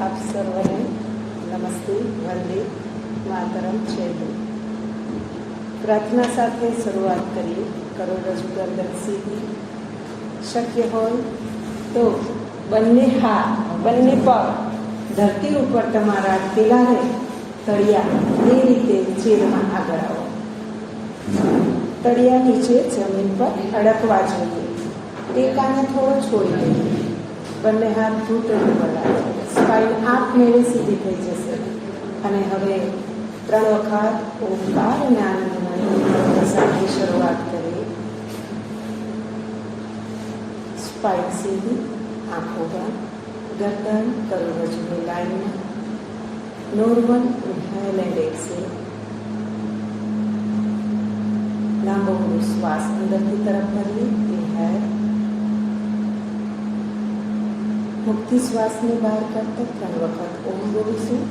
આપ સર્વને નમસ્તે, વંદે માતરમ છે. પ્રાર્થના સાથે શરૂઆત કરીએ. કરોડરજ્જુ ગરદન સીધી. શક્ય હોય તો બંને હાથ, બંને પગ ધરતી ઉપર તમારા ટેલારે તળિયા એ રીતે ચીરમાં આગળ આવો. તળિયા નીચે જમીન પર અડકવા જોઈએ. ટેકાને થોડો છોડી દઈએ. બંને હાથ ઘૂંટણ પર રાખો. સ્પાઇન આપમેળે સીધી થઈ જશે. અને હવે 3 વખત ઓમકાર અને આનંદમય સાથે શરૂઆત કરીએ. સ્પાઇન સીધી, આંખો બંધ, ગરદન કરોડરજ્જુની લાઈનમાં. Normal inhale and exhale. લાંબો શ્વાસ અંદરથી તરફ ભરીએ. ઇન્હેલ. મુક્તિ શ્વાસને બહાર કરતા 3 વખત ઓમ બોલીશું.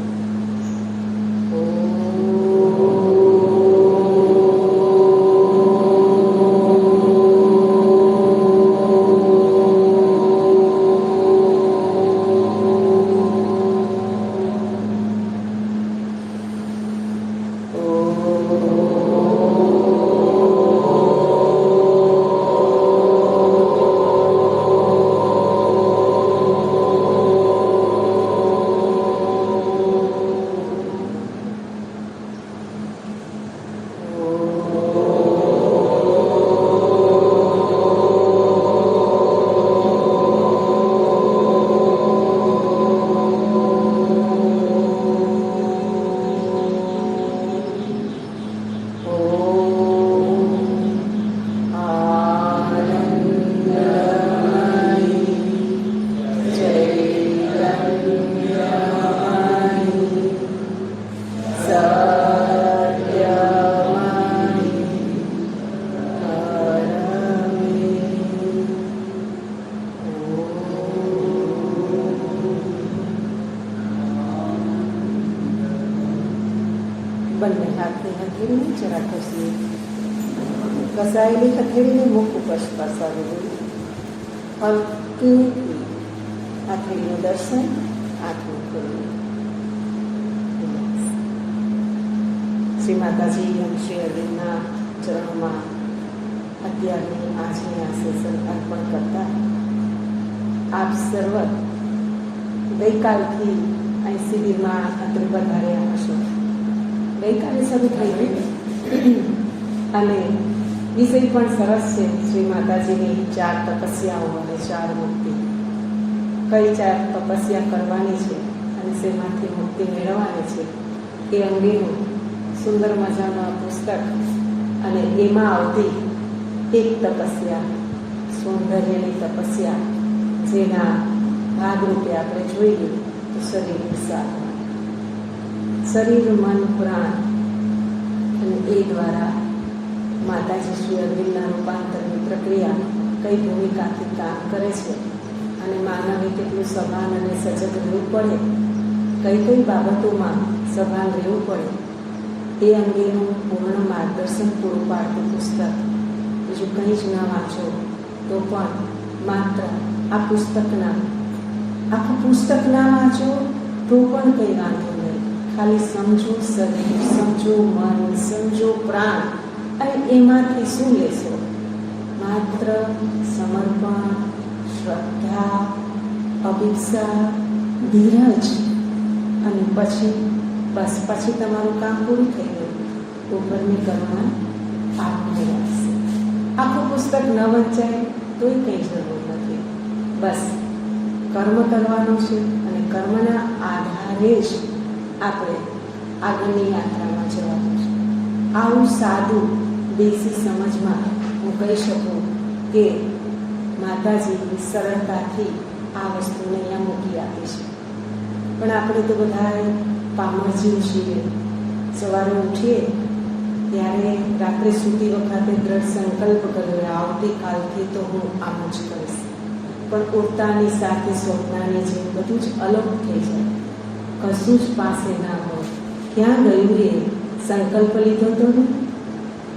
બંને હાથની હથેળીને જરા ઘસીએ. ઘસાયેલી હથેળીને મુખ ઉપર સ્પર્શાવી દઈએ. હલકી હથેળીનું દર્શન આંખનું ખોલીએ. શ્રી માતાજી એમ શ્રી અરવિંદના ચરણોમાં અત્યારની આજની આ સેશન અર્પણ કરતા આપ સર્વ ગઈકાલથી અહીં શિબિરમાં અત્રે વધાર્યા હશો. ગઈકાલે શરૂ થઈ ગયું અને વિષય પણ સરસ છે. શ્રી માતાજીની 4 તપસ્યાઓ અને 4 મુક્તિ. કઈ 4 તપસ્યા કરવાની છે અને શેમાંથી મુક્તિ મેળવવાની છે એ અંગેનું સુંદર મજાનું પુસ્તક અને એમાં આવતી એક તપસ્યા, સૌંદર્યની તપસ્યા, જેના ભાગરૂપે આપણે જોઈએ તો શરીર સાધના, શરીર, મન, પ્રાણ અને એ દ્વારા માતાજી શ્રી અરવિંદના રૂપાંતરની પ્રક્રિયા કઈ ભૂમિકાથી કામ કરે છે અને માનવે કેટલું સભાન અને સજગ રહેવું પડે, કઈ કઈ બાબતોમાં સભાન રહેવું પડે એ અંગેનું પૂર્ણ માર્ગદર્શન પૂરું પાડતું પુસ્તક. બીજું કંઈ જ ન વાંચો તો પણ માત્ર આ પુસ્તકના આખું પુસ્તક ના વાંચો તો પણ કંઈ વાંધો નહીં. ખાલી સમજો શરીર, સમજો મન, સમજો પ્રાણ અને એમાંથી શું લેશો? માત્ર સમર્પણ, શ્રદ્ધા, અભિપ્સા, ધીરજ અને પછી તમારું કામ પૂરું થઈ ગયું. ઉપરની કરુણા આપને રાખશે. આખું પુસ્તક ન વંચાય તોય કંઈ જરૂર નથી. બસ કર્મ કરવાનું છે અને કર્મના આધારે જ આપણે આગળની યાત્રામાં જવાનું છે. આવું સાદું દેશી સમજમાં હું કહી શકું કે માતાજી સરળતાથી આ વસ્તુને અહીંયા મૂકી આપી છે. પણ આપણે તો બધા પામરજીવ છીએ. સવારે ઉઠીએ ત્યારે રાત્રે સૂતી વખતે દ્રઢ સંકલ્પ કર્યો આવતીકાલથી તો હું આમ જ કરીશ. પણ ઉડતાની સાથે સ્વપ્નાની જેમ બધું જ અલગ થઈ જાય. કશું જ પાસે ના હોય. ક્યાં ગયું રે સંકલ્પ લીધો તો ને?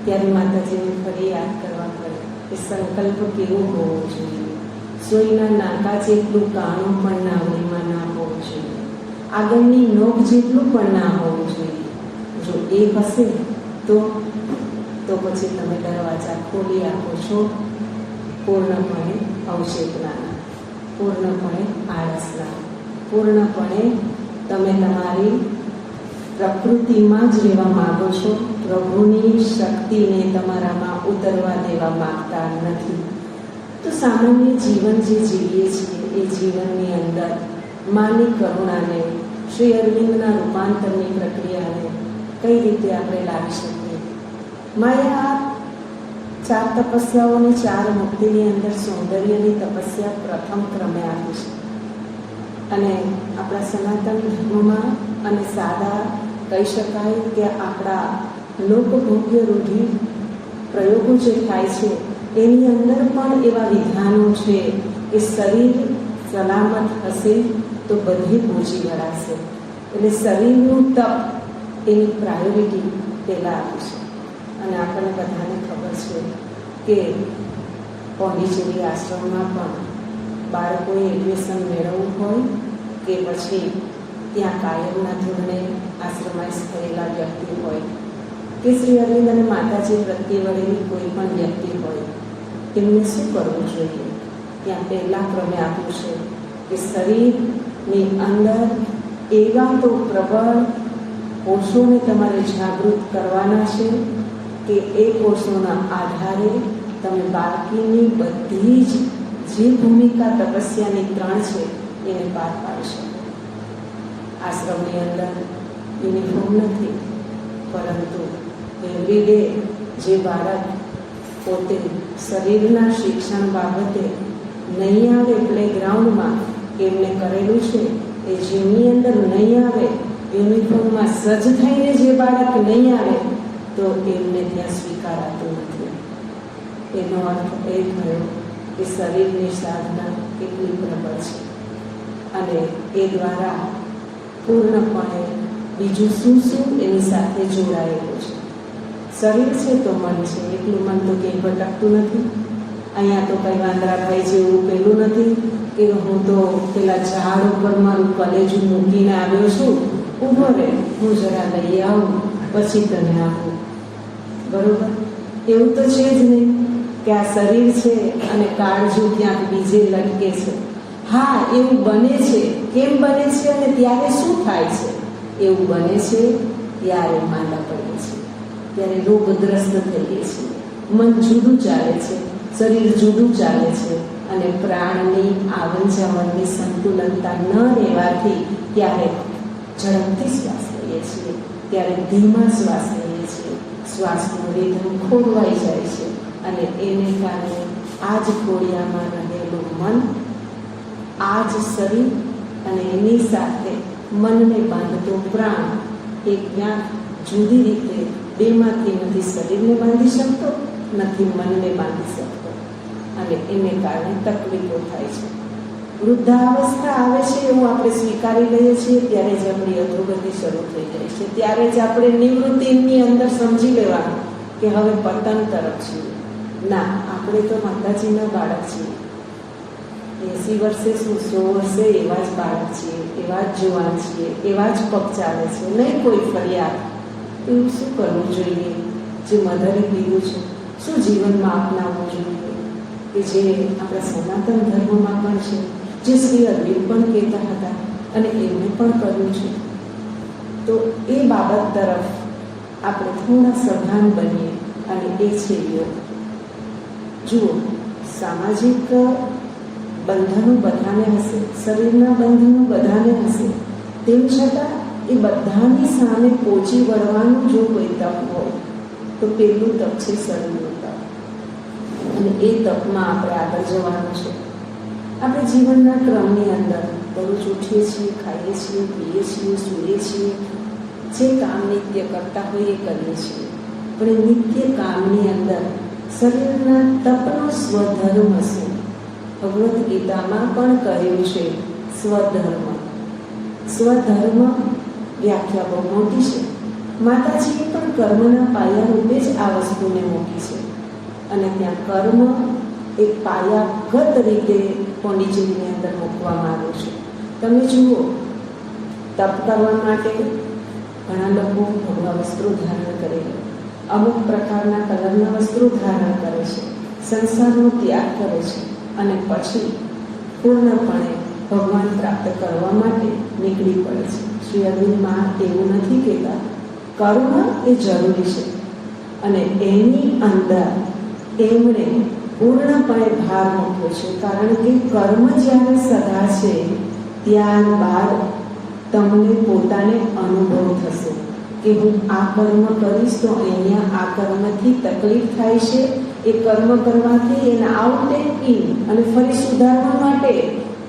ત્યારે માતાજીને ફરી યાદ કરવા પડે કે સંકલ્પ કેવો હોવો જોઈએ. સોયના નાકા જેટલું કાણું પણ નાવડીમાં ના હોવું જોઈએ. આગળની નોક જેટલું પણ ના હોવું જોઈએ. જો એ હશે તો પછી તમે દરવાજા ખોલી આપો છો પૂર્ણપણે અવચેતનાના, પૂર્ણપણે આળસના, પૂર્ણપણે તમે તમારી પ્રકૃતિમાં જ રહેવા માગો છો, પ્રભુની શક્તિને તમારામાં ઉતરવા દેવા માગતા નથી. તો સામાન્ય જીવન જે જીવીએ છીએ એ જીવનની અંદર માની કરુણાને, શ્રી અરવિંદના રૂપાંતરની પ્રક્રિયાને કઈ રીતે આપણે લાવી શકીએ? માએ આ 4 તપસ્યાઓને 4 મુક્તિની અંદર સૌંદર્યની તપસ્યા પ્રથમ ક્રમે આપી છે. અને આપણા સનાતન ધર્મમાં અને સાદા કહી શકાય કે આપણા લોકભોગ્ય રૂઢિ પ્રયોગો જે થાય છે એની અંદર પણ એવા વિધાનો છે કે શરીર સલામત હશે તો બધી પહોંચી વળાશે. એટલે શરીરનું તપ એની પ્રાયોરિટી પહેલાં આપી છે. અને આપણને બધાને ખબર છે કે પોંડિચેરી આશ્રમમાં પણ બાળકોએ એડમિશન મેળવવું હોય કે પછી ત્યાં કાયમના ધોરણે આશ્રમાઇઝ થયેલા વ્યક્તિ હોય કે શ્રી અરવિંદ અને માતાજી પ્રત્યે વળેલી કોઈ પણ વ્યક્તિ હોય, તેમને શું કરવું જોઈએ? ત્યાં પહેલા ક્રમે આપ્યું છે કે શરીરની અંદર એવા તો પ્રબળ કોષોને તમારે જાગૃત કરવાના છે કે એ કોષોના આધારે તમે બાકીની બધી જ જે ભૂમિકા તપસ્યાની 3 છે એને પાર પાડી શકો. આશ્રમની અંદર યુનિફોર્મ નથી, પરંતુ એવરીડે જે બાળક પોતે શરીરના શિક્ષણ બાબતે નહીં આવે પ્લેગ્રાઉન્ડમાં, એમને કરેલું છે એ જીમની અંદર નહીં આવે, યુનિફોર્મમાં સજ્જ થઈને જે બાળક નહીં આવે તો એમને ત્યાં સ્વીકારાતું નથી. એનો અર્થ એ થયો કે શરીરની સાધના કેટલી પ્રબળ છે અને એ દ્વારા પૂર્ણપણે બીજું શું શું એની સાથે જોડાયેલું છે. શરીર છે તો મન છે, એટલું મન તો કંઈ ભટકતું નથી. અહીંયા તો કંઈ વાંદરાભાઈ જેવું પેલું નથી કે હું તો પેલા ઝાડ ઉપર મારું કલેજું મૂકીને આવ્યો છું, ઊભો રહે હું જરા લઈ આવું પછી તને આપું. બરોબર? એવું તો છે જ નહીં કે આ શરીર છે અને કાળજું ક્યાંક બીજે લટકે છે. હા, એવું બને છે. કેમ બને છે અને ત્યારે શું થાય છે? એવું બને છે ત્યારે માંદા પડીએ છીએ, ત્યારે રોગગ્રસ્ત થઈએ છીએ, મન જુદું ચાલે છે, શરીર જુદું ચાલે છે અને પ્રાણની આવન જાવનની સંતુલનતા ન રહેવાથી ત્યારે ઝડપથી શ્વાસ લઈએ છીએ, ત્યારે ધીમા શ્વાસ લઈએ છીએ, શ્વાસનું રીધમ ખોરવાઈ જાય છે અને એને કારણે આ જ ખોડિયામાં રહેલું મન, આ જ શરીર અને એની સાથે મનને બાંધતો પ્રાણ એ ક્યાંક જુદી રીતે બેમાંથી નથી શરીરને બાંધી શકતો, નથી મનને બાંધી શકતો અને એને કારણે તકલીફો થાય છે. વૃદ્ધાવસ્થા આવે છે એવું આપણે સ્વીકારી લઈએ છીએ ત્યારે જ આપણી અધોગતિ શરૂ થઈ જાય છે. ત્યારે જ આપણે નિવૃત્તિની અંદર સમજી લેવાનું કે હવે પતન તરફ છીએ. ના, આપણે તો માતાજીના બાળક છીએ. 80 વર્ષે શું 100 વર્ષે એવા જ બાળક છીએ, એવા જ જુવાન છીએ, એવા જ પગ ચાલે છે, નહીં કોઈ ફરિયાદ. એવું શું કરવું જોઈએ જે મધરે કીધું છે? શું જીવનમાં અપનાવવું જોઈએ કે જે આપણા સનાતન ધર્મમાં પણ છે, જે શ્રી અરવિંદ પણ કહેતા હતા અને એમને પણ કર્યું છે? તો એ બાબત તરફ આપણે થોડા સભાન બનીએ અને એ છે યોગ. જુઓ, સામાજિક બંધનો બધાને હશે, શરીરના બંધનો બધાને હશે, તેમ છતાં એ બધાની સામે પહોંચી વળવાનું જો કોઈ તપ હોય તો પહેલું તપ છે શરીરનું તપ. અને એ તપમાં આપણે આગળ જવાનું છે. આપણે જીવનના ક્રમની અંદર દરરોજ ઉઠીએ છીએ, ખાઈએ છીએ, પીએ છીએ, સૂઈએ છીએ, જે કામ નિત્ય કરતા હોય એ કરીએ છીએ, પણ એ નિત્ય કામની અંદર શરીરના તપનો સ્વધર્મ છે. ભગવદ્ ગીતામાં પણ કહ્યું છે સ્વધર્મ. સ્વધર્મ વ્યાખ્યા બહુ મોટી છે. માતાજીએ પણ કર્મના પાયા રૂપે જ આ વસ્તુને મૂકી છે અને ત્યાં કર્મ એક પાયાગત રીતે પોંડિચેરીની અંદર મૂકવામાં આવ્યું છે. તમે જુઓ તપ કરવા માટે ઘણા લોકો ભગવા વસ્ત્રો ધારણ કરે, અમુક પ્રકારના કલરના વસ્ત્રો ધારણ કરે છે, સંસારનો ત્યાગ કરે છે અને પછી પૂર્ણપણે ભગવાન પ્રાપ્ત કરવા માટે નીકળી પડે છે. શ્રી અરવિંદમાં એવું નથી કહેતા. કર્મ એ જરૂરી છે અને એની અંદર એમણે પૂર્ણપણે ભાર મૂક્યો છે, કારણ કે કર્મ જ્યારે સદા છે ત્યારબાદ તમને પોતાને અનુભવ થશે કે હું આ કર્મ કરીશ તો અહીંયા આ કર્મથી તકલીફ થાય છે. એ કર્મ કરવાથી એના આઉટ એન્ડ ઇન અને ફરી સુધારવા માટે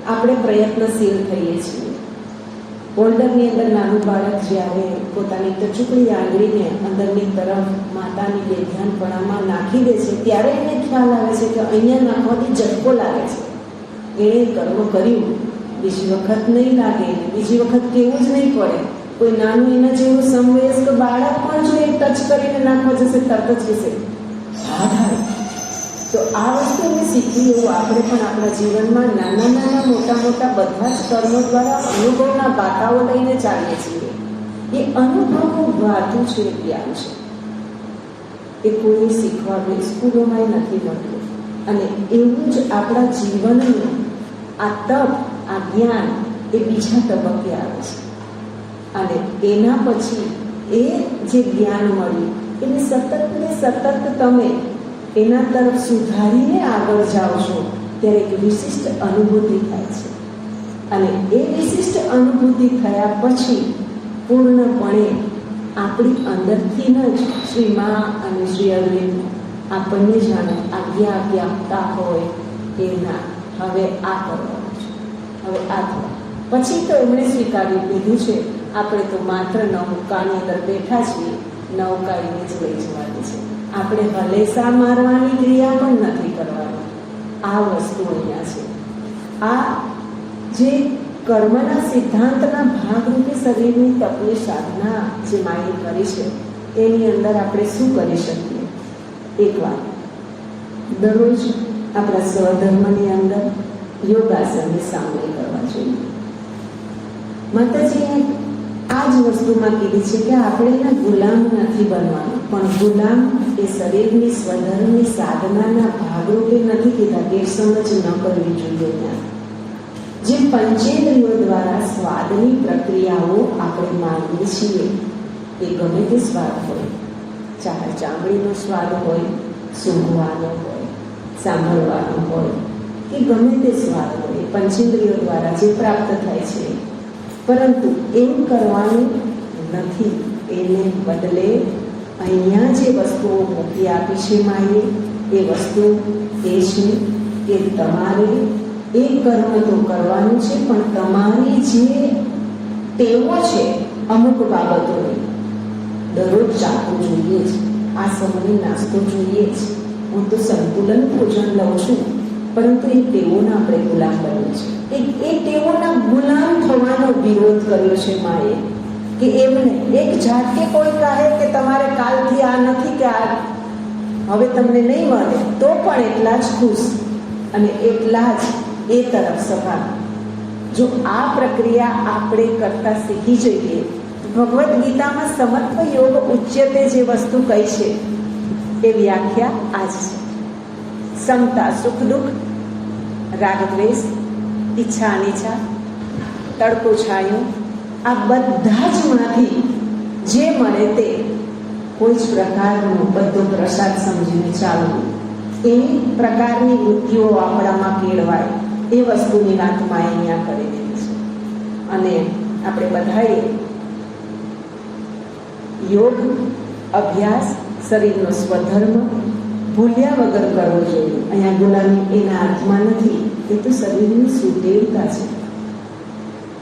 આપણે પ્રયત્નશીલ થઈએ છીએ. હોલ્ડરની અંદર નાનું બાળક જ્યારે પોતાની ટચુકડી આંગળીને અંદરની તરફ માતાની બેધ્યાનપણામાં નાખી દે છે ત્યારે એને ખ્યાલ આવે છે કે અહીંયા નાખવાથી ઝટકો લાગે છે. એણે કર્મ કર્યું, બીજી વખત નહીં લાગે, બીજી વખત કેવું જ નહીં પડે. કોઈ નાનું એના જેવું સમવયસ્ક બાળક પણ જો એ ટચ કરીને નાખવા જશે તરત જ કહેશે હા થાય. તો આ વસ્તુ મેં શીખી એવું આપણે પણ આપણા જીવનમાં નાના નાના મોટા મોટા બધા જ કર્મો દ્વારા અનુભવના બાતાઓ લઈને ચાલીએ છીએ. એ અનુભવનું વાતું છે, જ્ઞાન છે. એ કોઈ શીખવા સ્કૂલોમાં નથી મળતું. અને એવું જ આપણા જીવનનું આ તપ, આ જ્ઞાન એ બીજા તબક્કે આવે છે. અને એના પછી એ જે જ્ઞાન મળ્યું એને સતત ને સતત તમે એના તરફ સુધારીને આગળ જાઓ છો ત્યારે એક વિશિષ્ટ અનુભૂતિ થાય છે. અને એ વિશિષ્ટ અનુભૂતિ થયા પછી પૂર્ણપણે આપણી અંદરથી જ શ્રી મા અને શ્રી અરવિંદ આપણને જાણે આજ્ઞા આપતા હોય કે ના હવે આ કરવાનું છે, હવે આ થવા. પછી તો એમણે સ્વીકારી લીધું છે આપણે તો માત્ર નૌકાની અંદર બેઠા છીએ, નૌકાઈને જ લઈ જવાની છે. આપણે હલેસા મારવાની ક્રિયા પણ નથી કરવાની. આ વસ્તુ અહીંયા છે. આ જે કર્મના સિદ્ધાંતના ભાગરૂપે શરીરની તપની સાધના જે માએ કરી છે એની અંદર આપણે શું કરી શકીએ? એક વાત, દરરોજ આપણા સ્વધર્મની અંદર યોગાસનની સામેલ કરવા જોઈએ. માતાજીએ આ જ વસ્તુમાં કીધી છે કે આપણે એના ગુલામ નથી બનવાનું, પણ ગુલામ એ શરીરની સ્વધર્મની સાધનાના ભાગરૂપે નથી કીધા. ગેરસમજ ન કરવી જોઈએ. ત્યાં જે પંચેન્દ્રિયો દ્વારા સ્વાદની પ્રક્રિયાઓ આપણે માનીએ છીએ એ ગમે તે સ્વાદ હોય, ચાહે ચામડીનો સ્વાદ હોય, સૂંઘવાનો હોય, સાંભળવાનો હોય કે ગમે તે સ્વાદ હોય, પંચેન્દ્રિયો દ્વારા જે પ્રાપ્ત થાય છે. પરંતુ એમ કરવાનું નથી. એને બદલે અહીંયા જે વસ્તુઓ મૂકી આપી છે માએ એ વસ્તુ એ છે કે તમારે એ કર્મ તો કરવાનું છે, પણ તમારી જે ટેવો છે અમુક બાબતોની દરરોજ ચાખવું જોઈએ જ. આ સમયે નાસ્તો જોઈએ જ. હું તો સંતુલન ભોજન લઉં છું, પરંતુ એ ટેવોના આપણે ગુલામ બન્યું છે. એ ટેવોના ગુલામ થવાનો વિરોધ કર્યો છે માએ કે એમને એક ઝાટકે કોઈ કહે કે તમારે કાલથી આ નથી કે આ હવે તમને નહીં મળે તો પણ એટલા જ ખુશ અને એટલા જ એ તરફ સભા. જો આ પ્રક્રિયા આપણે કરતા શીખી જઈએ, ભગવદ્ ગીતામાં સમત્વ યોગ ઉચ્યતે જે વસ્તુ કહી છે એ વ્યાખ્યા આ જ છે. સમતા સુખ દુઃખ, રાગ દ્વેષ, ઈચ્છા અનિચ્છા, તડકો છાયો, આ બધા જ માંથી જે મળે તે કોઈ જ પ્રકારનો બધો પ્રસાદ સમજીને ચાલવું, એવી પ્રકારની વૃત્તિઓ આપણામાં કેળવાય એ વસ્તુની વાત માએ અહીંયા કરી દીધી છે. અને આપણે બધાએ યોગ અભ્યાસ શરીરનો સ્વધર્મ ભૂલ્યા વગર કરવો જોઈએ. અહીંયા ગુલામી એના હાથમાં નથી, એ તો શરીરની સુદેવતા છે.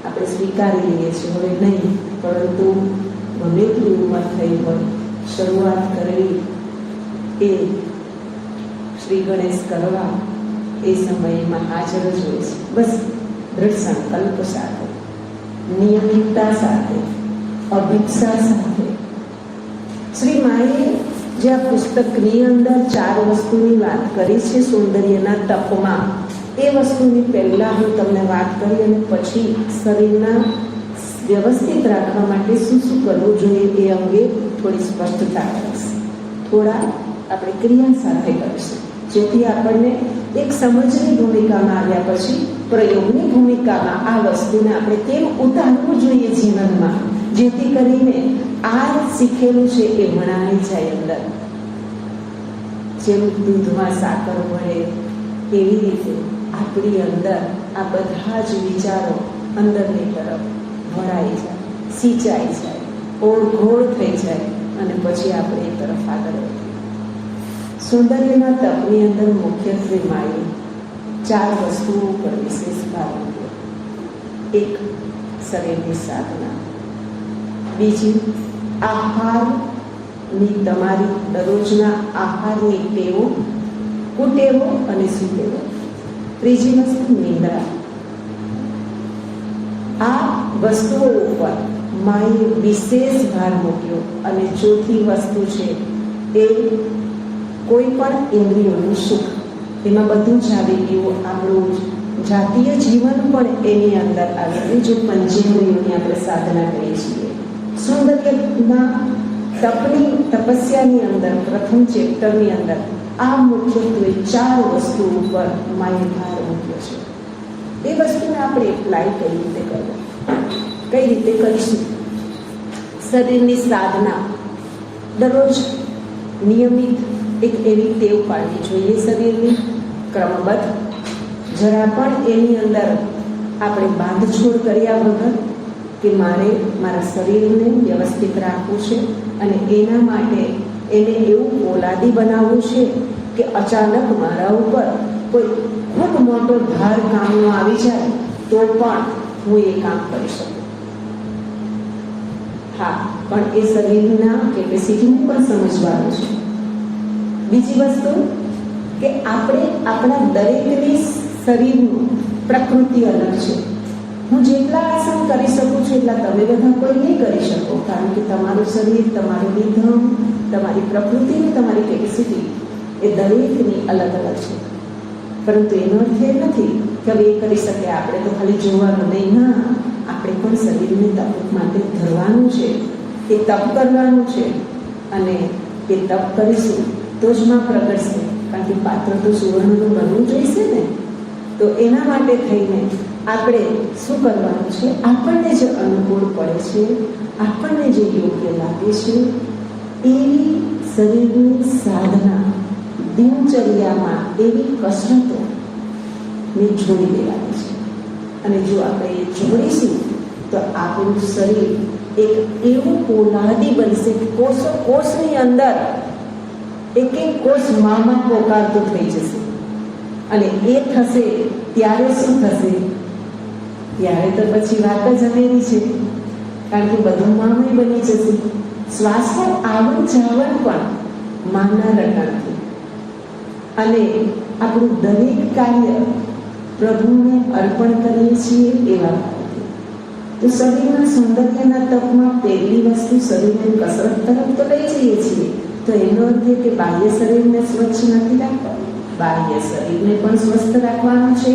આપણે સ્વીકારી લઈએ છીએ હવે નહીં, પરંતુ ગમે એટલી ઉંમર થઈ હોય શરૂઆત કરવી એ શ્રી ગણેશ કરવા એ સમયમાં હાજર જ હોય છે. બસ દૃઢ સંકલ્પ સાથે, નિયમિતતા સાથે, અભિપ્સા સાથે. શ્રી માએ જે આ પુસ્તકની અંદર 4 વસ્તુની વાત કરી છે સૌંદર્યના તપમાં, એ વસ્તુની પહેલાં હું તમને વાત કરી અને પછી શરીરના વ્યવસ્થિત રાખવા માટે શું શું કરવું જોઈએ એ અંગે થોડી સ્પષ્ટતા કરીશ. થોડા આપણે ક્રિયા સાથે કરીશું, જેથી આપણને એક સમજની ભૂમિકામાં આવ્યા પછી પ્રયોગની ભૂમિકામાં આ વસ્તુને આપણે કેમ ઉતારવું જોઈએ જીવનમાં, જેથી કરીને આ શીખેલું છે એ વણાઈ જાય અંદર. જેમ દૂધમાં સાકર ભળે એવી રીતે આપણી અંદર આ બધા જ વિચારો અંદરની તરફ ભળાઈ જાય, સિંચાઈ જાય, ઓળઘોળ થઈ જાય અને પછી આપણે એ તરફ આગળ વધીએ. સૌંદર્યના તપની અંદર મુખ્યત્વે માએ 4 વસ્તુઓ પર વિશેષ ભાર મૂક્યો. એક, શરીરની સાધના. બીજી, આહારની, તમારી દરરોજના આહારની ટેવો, કુટેવો અને સુટેવો. ત્રીજી વસ્તુ, નિંદ્રા. આ વસ્તુઓ ઉપર માએ વિશેષ ભાર મૂક્યો. અને ચોથી વસ્તુ છે એ કોઈ પણ ઇન્દ્રિયોનું સુખ. એમાં બધું જ આવી ગયું. આપણું જાતીય જીવન પણ એની અંદર આવે છે, જો પંચેન્દ્રિયોની આપણે સાધના કરીએ છીએ. સૌંદર્યના તપસ્યાની અંદર પ્રથમ ચેપ્ટરની અંદર આ મુખ્યત્વે 4 વસ્તુ ઉપર માએ ભાર મૂક્યો છે. એ વસ્તુને આપણે એપ્લાય કઈ રીતે કરવું, કઈ રીતે કરીશું? શરીરની સાધના દરરોજ નિયમિત એક એવી ટેવ પાડવી જોઈએ શરીરની, ક્રમબદ્ધ. જરા પણ એની અંદર આપણે બાંધછોડ કર્યા વગર કે મારે મારા શરીરને વ્યવસ્થિત રાખવું છે અને એના માટે એને એવું પોલાદી બનાવવું છે કે અચાનક મારા ઉપર કોઈ ખૂબ મોટો ભાર કામનો આવી જાય તો પણ હું એ કામ કરી શકું. હા, પણ એ શરીરના કેપેસિટીને પણ સમજવાનું છે. બીજી વસ્તુ કે આપણે આપણા દરેકની શરીરનું પ્રકૃતિ અલગ છે. હું જેટલા આસન કરી શકું છું એટલા તમે બધા કોઈ નહીં કરી શકો, કારણ કે તમારું શરીર, તમારું નિધમ, તમારી પ્રકૃતિ અને તમારી કેપેસિટી એ દરેકની અલગ અલગ છે. પરંતુ એનો અર્થ એ નથી કે હવે એ કરી શકે, આપણે તો ખાલી જોવાનું નહીં. ના, આપણે પણ શરીરને તપ માટે ધરવાનું છે, એ તપ કરવાનું છે. અને એ તપ કરીશું તો જ માં પ્રગટશે, કારણ કે પાત્ર તો સુવર્ણનું બનવું જોઈશે ને. તો એના માટે થઈને આપણે શું કરવાનું છે? આપણને જે અનુકૂળ પડે છે, આપણને જે યોગ્ય લાગે છે એવી શરીરની સાધના દિનચર્યામાં, એવી કસરતોને જોડી દેવાની છે. અને જો આપણે એ જોડીશું તો આપણું શરીર એક એવું પોલાદી બનશે કે કોષની અંદર એક એક કોષ મામાં પોકારતું થઈ જશે. અને એ થશે ત્યારે શું થશે? ત્યારે તો પછી વાત જ અનેરી છે, કારણ કે બધું મામય બની જશે. શ્વાસનું આવન જાવન પણ માના રટણથી, અને આપણું દરેક કાર્ય પ્રભુને અર્પણ કરીએ છીએ એવા ભાવથી. તો શરીરના સૌંદર્યના તપમાં પહેલી વસ્તુ શરીરને કસરત તરફ તો લઈ જઈએ છીએ, તો એનો અર્થ એ કે બાહ્ય શરીરને સ્વચ્છ નથી રાખવાનું, બાહ્ય શરીરને પણ સ્વસ્થ રાખવાનું છે.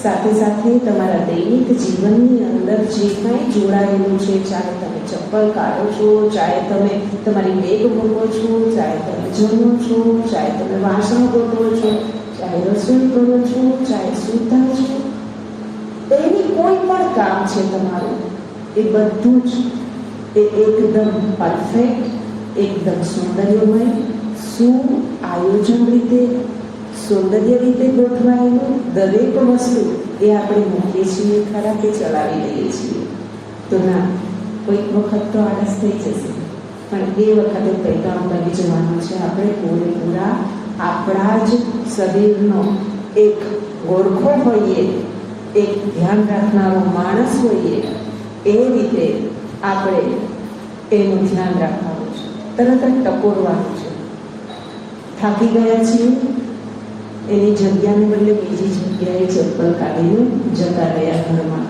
સાથે સાથે તમારા દૈનિક જીવનની અંદર જે કાંઈ જોડાયેલું છે, ચાહે તમે ચપ્પલ કાઢો છો, ચાહે તમે તમારી બેગ મૂકો છો, ચાહે તમે જમો છો, ચાહે તમે વાસણ ગોઠવો છો, ચાહે રસોઈ કરો છો, ચાહે સૂતા છો, એની કોઈ પણ કામ છે તમારું, એ બધું જ એ એકદમ પરફેક્ટ, એકદમ સૌંદર્યમય, સુઆયોજન રીતે, સૌંદર્ય રીતે ગોઠવાયેલું દરેક વસ્તુ એ આપણે મૂકીએ છીએ ખરા કે ચલાવી લઈએ છીએ. તો ના, કોઈક વખત તો આળસ થઈ જશે, પણ એ વખતે પૈગામ બની જવાનું છે. આપણે પૂરેપૂરા આપણા જ શરીરનો એક ગોરખો હોઈએ, એક ધ્યાન રાખનારો માણસ હોઈએ, એ રીતે આપણે એનું ધ્યાન રાખવાનું છે. તરત જ ટકોરવાનું છે. થાકી ગયા છીએ, એની જગ્યાને બદલે બીજી જગ્યાએ ચપ્પલ કાઢીને જતા રહ્યા ઘરમાં,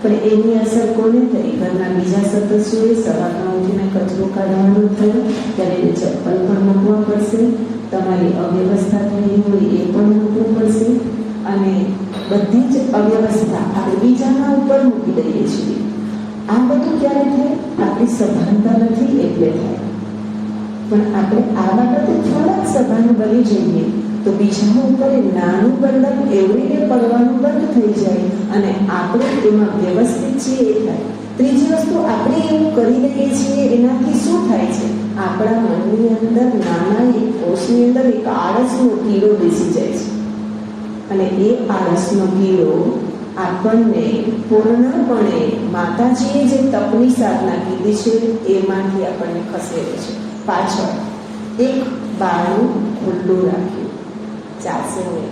પણ એની અસર કોને થઈ? ઘરના બીજા સદસ્યોએ. સવારમાં ઉઠીને કચરો કાઢવાનો થયો ત્યારે એને ચપ્પલ પણ મૂકવા પડશે, તમારી અવ્યવસ્થા થઈ હોય એ પણ મૂકવું પડશે, અને બધી જ અવ્યવસ્થા આપણે બીજાના ઉપર મૂકી દઈએ છીએ. આ બધું ક્યારે થાય? આપણી સભાનતા નથી એટલે થાય. પણ આપણે આ બાબતે થોડાક સભાન બની જઈએ તો બીજાના ઉપર નાનું બંધન એવડીને પડવાનું બંધ થઈ જાય અને આપણે એમાં વ્યવસ્થિત છીએ એ થાય. ત્રીજી વસ્તુ, આપણે એવું કરી દઈએ છીએ એનાથી શું થાય છે? આપણા મનની અંદર નાના એક કોષની અંદર એક આળસનો કીડો બેસી જાય છે અને એ આળસનો કીડો આપણને પૂર્ણપણે માતાજીએ જે તપની સાધના કીધી છે એમાંથી આપણને ખસેડે છે. પાછળ એક બારણું ખુલ્લું રાખ્યું, ચાલશે નહીં,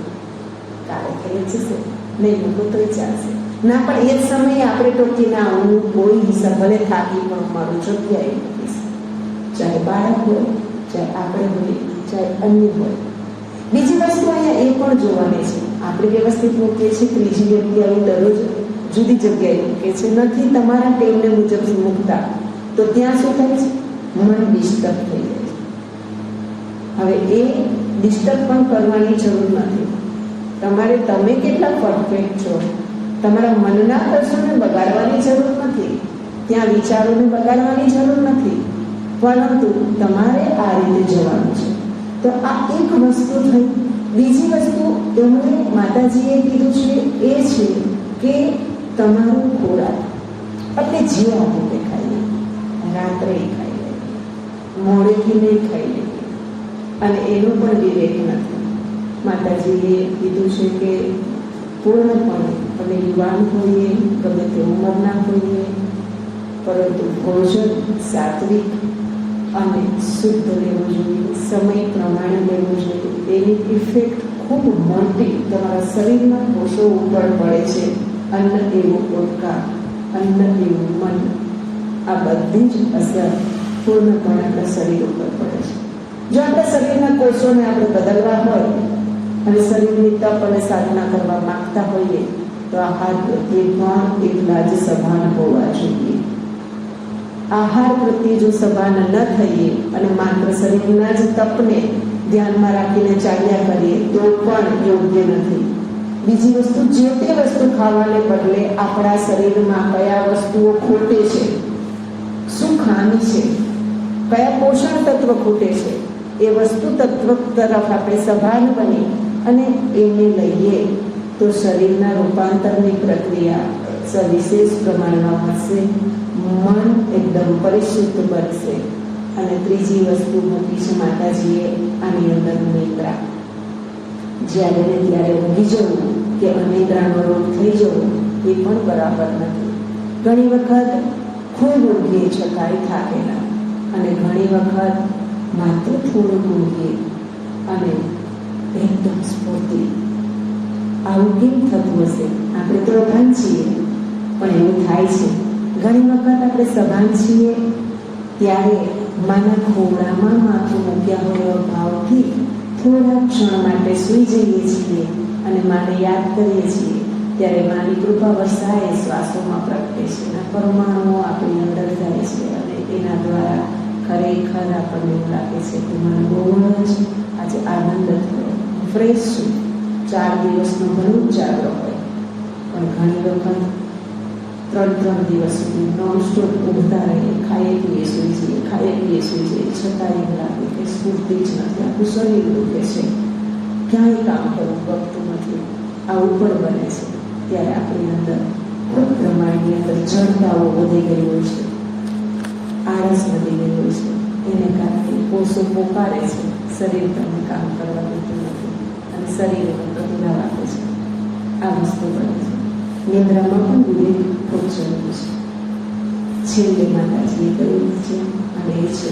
કાલે થઈ જશે, નહીં મૂકો તો ચાલશે ના, પણ એ જ સમયે આપણે ટોકી ના, હું કોઈ હિસાબ ભલે થાકી પણ મારું જગ્યાએ મૂકીશ. ચાહે બાળક હોય, ચાહે આપણે હોય, ચાહે અન્ય હોય. બીજી વસ્તુ અહીંયા એ પણ જોવાની છે, આપણે વ્યવસ્થિત મૂકીએ છીએ, ત્રીજી વ્યક્તિ આવી દરરોજ જુદી જગ્યાએ મૂકે છે, નથી તમારા ટેમને મુજબ મૂકતા, તો ત્યાં શું થાય છે? મન ડિસ્ટર્બ થઈ જાય છે. હવે એ ડિસ્ટર્બ પણ કરવાની જરૂર નથી. તમારે તમે કેટલા પરફેક્ટ છો, તમારા મનના પ્રશ્નોને બગાડવાની જરૂર નથી, ત્યાં વિચારોને બગાડવાની જરૂર નથી, પરંતુ તમારે આ રીતે જવાનું છે. તો આ એક વસ્તુ થઈ. બીજી વસ્તુ એમણે માતાજીએ કીધું છે એ છે કે તમારું ખોરાક આપણે જે આપે ખાઈએ, રાત્રે ખાઈ લઈએ, મોડેથી નહીં ખાઈ લઈએ, અને એનો પણ વિવેક નથી. માતાજીએ કીધું છે કે પૂર્ણપણે તમે યુવાન હોઈએ, ગમે તે ઉંમરના હોઈએ, પરંતુ ભોજન સાત્વિક અને શુદ્ધ લેવું જોઈએ, સમય પ્રમાણે લેવું જોઈએ. એની ઇફેક્ટ ખૂબ મોટી તમારા શરીરના કોષો ઉપર પડે છે. અન્ન એવું ઓડકાર, અન્ન એવું મન, આ બધી જ અસર પૂર્ણપણે આપણા શરીર ઉપર પડે છે. જો આપણા શરીરના કોષોને આપણે બદલવા હોય અને શરીરની તપ અને સાધના કરવા માંગતા હોઈએ તો આહાર પ્રત્યે પણ એટલા જ સભાન હોવા જોઈએ. આહાર પ્રત્યે જો સભાન ન થઈએ અને માત્ર શરીરના જ તપને ધ્યાનમાં રાખીને ચાલ્યા કરીએ તો પણ યોગ્ય નથી. બીજી વસ્તુ, જે તે વસ્તુ ખાવાને બદલે આપણા શરીરમાં કયા વસ્તુઓ ખૂટે છે, શું ખામી છે, કયા પોષણ તત્વ ખૂટે છે, એ વસ્તુ તત્વ તરફ આપણે સભાન બની અને એને લઈએ તો શરીરના રૂપાંતરની પ્રક્રિયા સવિશેષ પ્રમાણમાં વધશે, મન એકદમ પરિશુદ્ધ બનશે. અને ત્રીજી વસ્તુ મૂકી છે માતાજીએ આની અંદર નિદ્રા. જ્યારે ને ત્યારે ઊંઘી જવું કે અનિદ્રાનો રોગ થઈ જવો એ પણ બરાબર નથી. ઘણી વખત ખૂબ ઊંઘીએ છતાંય થાકેલા, અને ઘણી વખત માત્ર થોડુંક ઊંઘીએ અને એકદમ સ્ફૂર્તિ. આવું કેમ થતું હશે? આપણે તો અભાન છીએ, પણ એવું થાય છે. ઘણી વખત આપણે સભાન છીએ ત્યારે માના ખોળામાં માથું મૂક્યા હોય ભાવથી થોડા ક્ષણ માટે સૂઈ જઈએ છીએ અને માને યાદ કરીએ છીએ, ત્યારે માની કૃપા વરસાય શ્વાસોમાં પ્રગટે છે, એના પરમાણુઓ આપણી અંદર જાય છે અને એના દ્વારા ખરેખર આપણને એવું લાગે છે કે મને બહુ જ આજે આનંદ થયો, ફ્રેશ છું. 4 દિવસનો ઘણું જાગ્રહ હોય, પણ ઘણી વખત 3 દિવસ સુધી નોનસ્ટોપ ઊંઘતા રહીએ, ખાઈએ પીએ સૂઈ જઈએ, ખાઈએ પીએ સૂઈ જઈએ, છતાં એવું લાગે કે સ્ફૂર્તિ જ નથી, આખું શરીર દુખે છે, ક્યાંય કામ કરવું ગમતું નથી. આવું પણ બને છે. ત્યારે આપણી અંદર ખૂબ પ્રમાણની અંદર જડતાઓ વધી ગઈ હોય છે, આળસ વધી ગઈ હોય છે. એને કારણે કોષો પોકારે છે, શરીર તમને કામ કરવા દેતું નથી અને શરીર એનો પ્રતિભાવ આપે છે. આ વસ્તુ બને છે. નિદ્રામાં પણ વિવેક ખૂબ જરૂરી છે. છેલ્લે માતાજીએ કહ્યું છે અને એ છે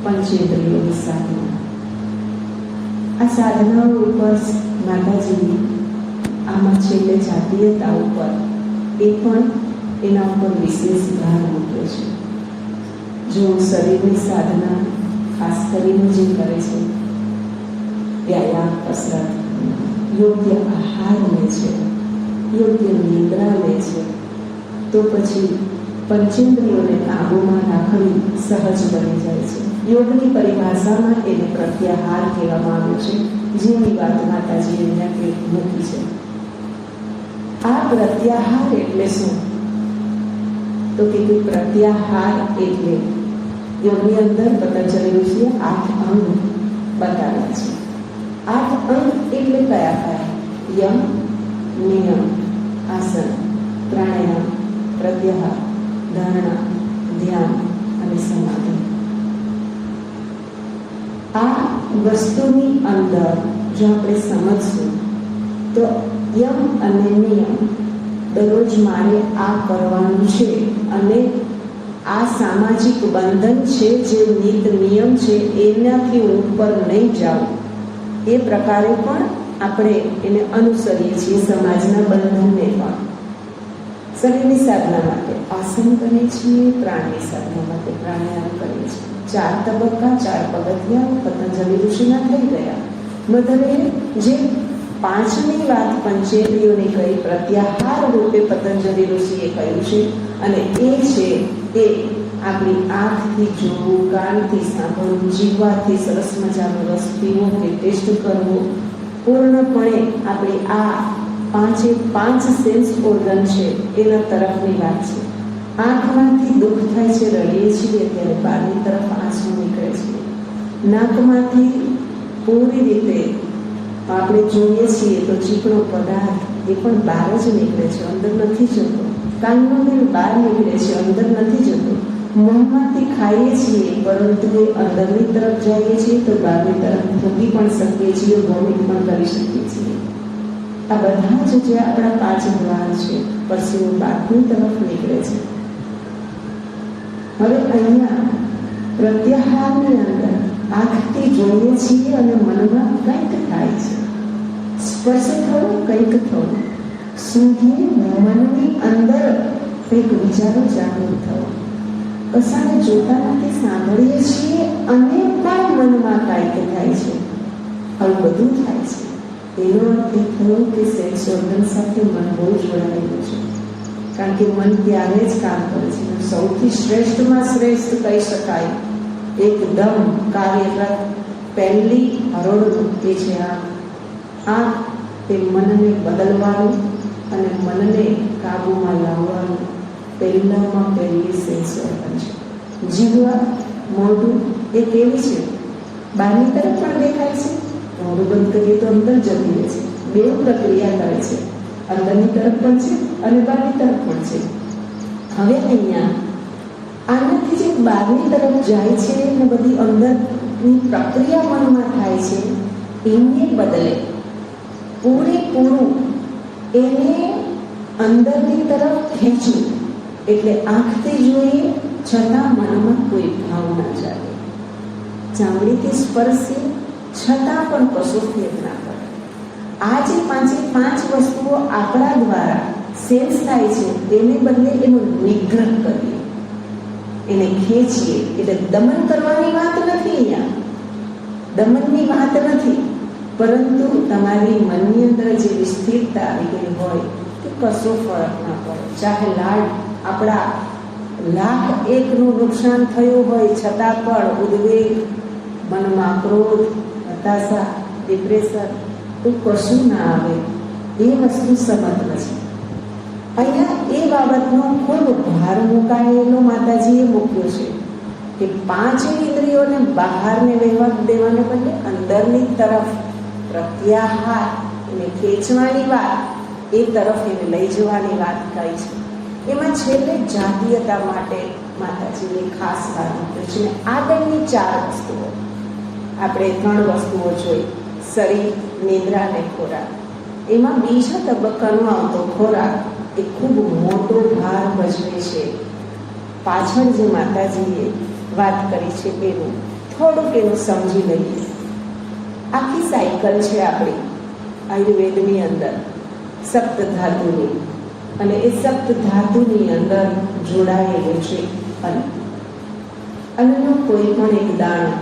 પંચેન્દ્રિયોની સાધના. આ સાધનાઓ ઉપર માતાજી આમાં છેલ્લે જાતીયતા ઉપર એ પણ એના ઉપર વિશેષ ભાર મૂક્યો છે. જો શરીરની સાધના ખાસ કરીને જે કરે છે, વ્યાયામ, કસરત, યોગ્ય આહાર લે છે, યોગ્ય નિદ્રા લે છે, તો પછી પંચેન્દ્રિયોને કાબૂમાં રાખવી સહજ બની જાય છે. યોગની પરિભાષામાં એને પ્રત્યાહાર કહેવામાં આવ્યો છે, જેની વાત માતાજીએ અહીંયા મૂકી છે. આ પ્રત્યાહાર એટલે શું? તો કીધું પ્રત્યાહાર એટલે યોગની અંદર પતંજલિ ઋષિએ 8 અંગ બતાવ્યા છે. 8 અંગ એટલે કયા કયા? યમ, નિયમ, આસન, પ્રાણાયામ, પ્રત્યાહાર, ધારણા, ધ્યાન અને સમાધિ. આ વસ્તુની અંદર જો આપણે સમજશું તો યમ અને નિયમ, દરરોજ મારે આ કરવાનું છે અને આ સામાજિક બંધન છે, જે નીત નિયમ છે એનાથી હું ઉપર નહીં જાઉં, એ પ્રકારે પણ આપણે એને અનુસરીએ છીએ. સમાજના બંધનને પણ શરીરની સાધના માટે આસન કરીએ છીએ, પ્રાણની સાધના માટે પ્રાણાયામ કરીએ છીએ. 4 તબક્કા, 4 પગથિયા પતંજલિ ઋષિના થઈ ગયા. મધરે જે 5મી વાત પંચેન્દ્રિયોની કહી, પ્રત્યાહાર રૂપે પતંજલિ ઋષિએ કહ્યું છે, અને એ છે એ આપણી આંખથી જોવું, કાનથી સાંભળવું, જીવવાથી સરસ મજાનો રસ પીવો કે ટેસ્ટ કરવો, પૂર્ણપણે આપણી આ 5 સેન્સ ઓર્ગન છે એના તરફની વાત છે. આંખમાંથી દુઃખ થાય છે, રડીએ છીએ ત્યારે બહારની તરફ આંસુ નીકળે છે. નાકમાંથી પૂરી રીતે આપણે જોઈએ છીએ તો ચીકણો પદાર્થ એ પણ બહાર જ નીકળે છે, અંદર નથી જતો. કાનનો બિલ બહાર નીકળે છે, અંદર નથી જતો. મોંમાંથી ખાઈએ છીએ પરંતુ એ અંદરની તરફ જઈએ છીએ તો બહારની તરફ થૂકી પણ શકીએ છીએ, વોમિટ પણ કરી શકીએ છીએ. આ બધા જ જે આપણા 5 દ્વાર છે, પરસેવો બહારની તરફ નીકળે છે. હવે અહીંયા પ્રત્યાહારની અંદર આંખથી જોઈએ છીએ અને મનમાં કંઈક થાય છે, સ્પર્શ થયો, કંઈક થયું, સુધી મનની અંદર કંઈક વિચારો જાગૃત થયો. કશાને જોતા નથી, સાંભળીએ છીએ અને પણ મનમાં કાંઈક થાય છે. આવું બધું થાય છે. એનો અર્થ એ થયો કે સેન્સ ઓર્ગન સાથે મન બહુ જોડાયેલું છે, કારણ કે મન ત્યારે જ કામ કરે છે. સૌથી શ્રેષ્ઠમાં શ્રેષ્ઠ કહી શકાય, એકદમ કાર્યરત પહેલી હરોળનું એ છે આ તે મનને બદલવાનું અને મનને કાબૂમાં લાવવાનું પહેલામાં પહેલી સેન્સ ઓર્ગન છે. જીવવા મોઢું એ કેવી છે? બહારની તરફ પણ દેખાય છે, મોઢું બંધ કરીએ તો અંદર જતી રહે છે. બે પ્રક્રિયા કરે છે, અંદરની તરફ પણ છે અને બહારની તરફ પણ છે. હવે અહીંયા આનાથી જે બહારની તરફ જાય છે અને બધી અંદરની પ્રક્રિયા મનમાં થાય છે, એને બદલે પૂરેપૂરું એને અંદરની તરફ ખેંચવું. એટલે આંખથી જોઈએ છતાં મનમાં કોઈ ભાવ ના જાગે, ચામડીથી સ્પર્શે છતાં પણ કશો ફેર ના પડે. આ જે 5 વસ્તુઓ આપણા દ્વારા સેન્સ થાય છે, એને બદલે એનો નિગ્રહ કરીએ, એને ખેંચીએ. એટલે દમન કરવાની વાત નથી, અહીંયા દમનની વાત નથી, પરંતુ તમારી મનની અંદર જે સ્થિરતા આવી ગઈ હોય તો કશો ફરક ના પડે. ચાહે આપણા 1,01,000નું નુકસાન થયું હોય છતાં પણ ઉદ્વેગ, મનમાં ક્રોધ, હતાશા, ડિપ્રેશન તો કશું ના આવે. એ વસ્તુ સમત્વ છે. અહીંયા એ બાબતનો ખૂબ ભાર મુકાયેલો માતાજીએ મૂક્યો છે કે 5 ઇન્દ્રિયોને બહારને વહેવા દેવાને બદલે અંદરની તરફ પ્રત્યાહાર એને ખેંચવાની વાત, એ તરફ એને લઈ જવાની વાત કહી છે. એમાં છેલ્લે જાતીયતા માટે માતાજીએ ખાસ વાત મૂકી છે. આગળની 4 વસ્તુઓ આપણે 3 વસ્તુઓ જોઈ, શરીર, નિદ્રા અને ખોરાક. એમાં બીજા તબક્કાનો આવતો ખોરાક એ ખૂબ મોટો ભાર ભજવે છે. પાછળ જે માતાજીએ વાત કરી છે એનું થોડુંક એનું સમજી લઈએ. આખી સાયકલ છે આપણી આયુર્વેદની અંદર સપ્ત ધાતુની, અને એ સપ્ત ધાતુની અંદર જોડાયેલું છે અન્ન. અન્નનો કોઈ પણ એક દાણો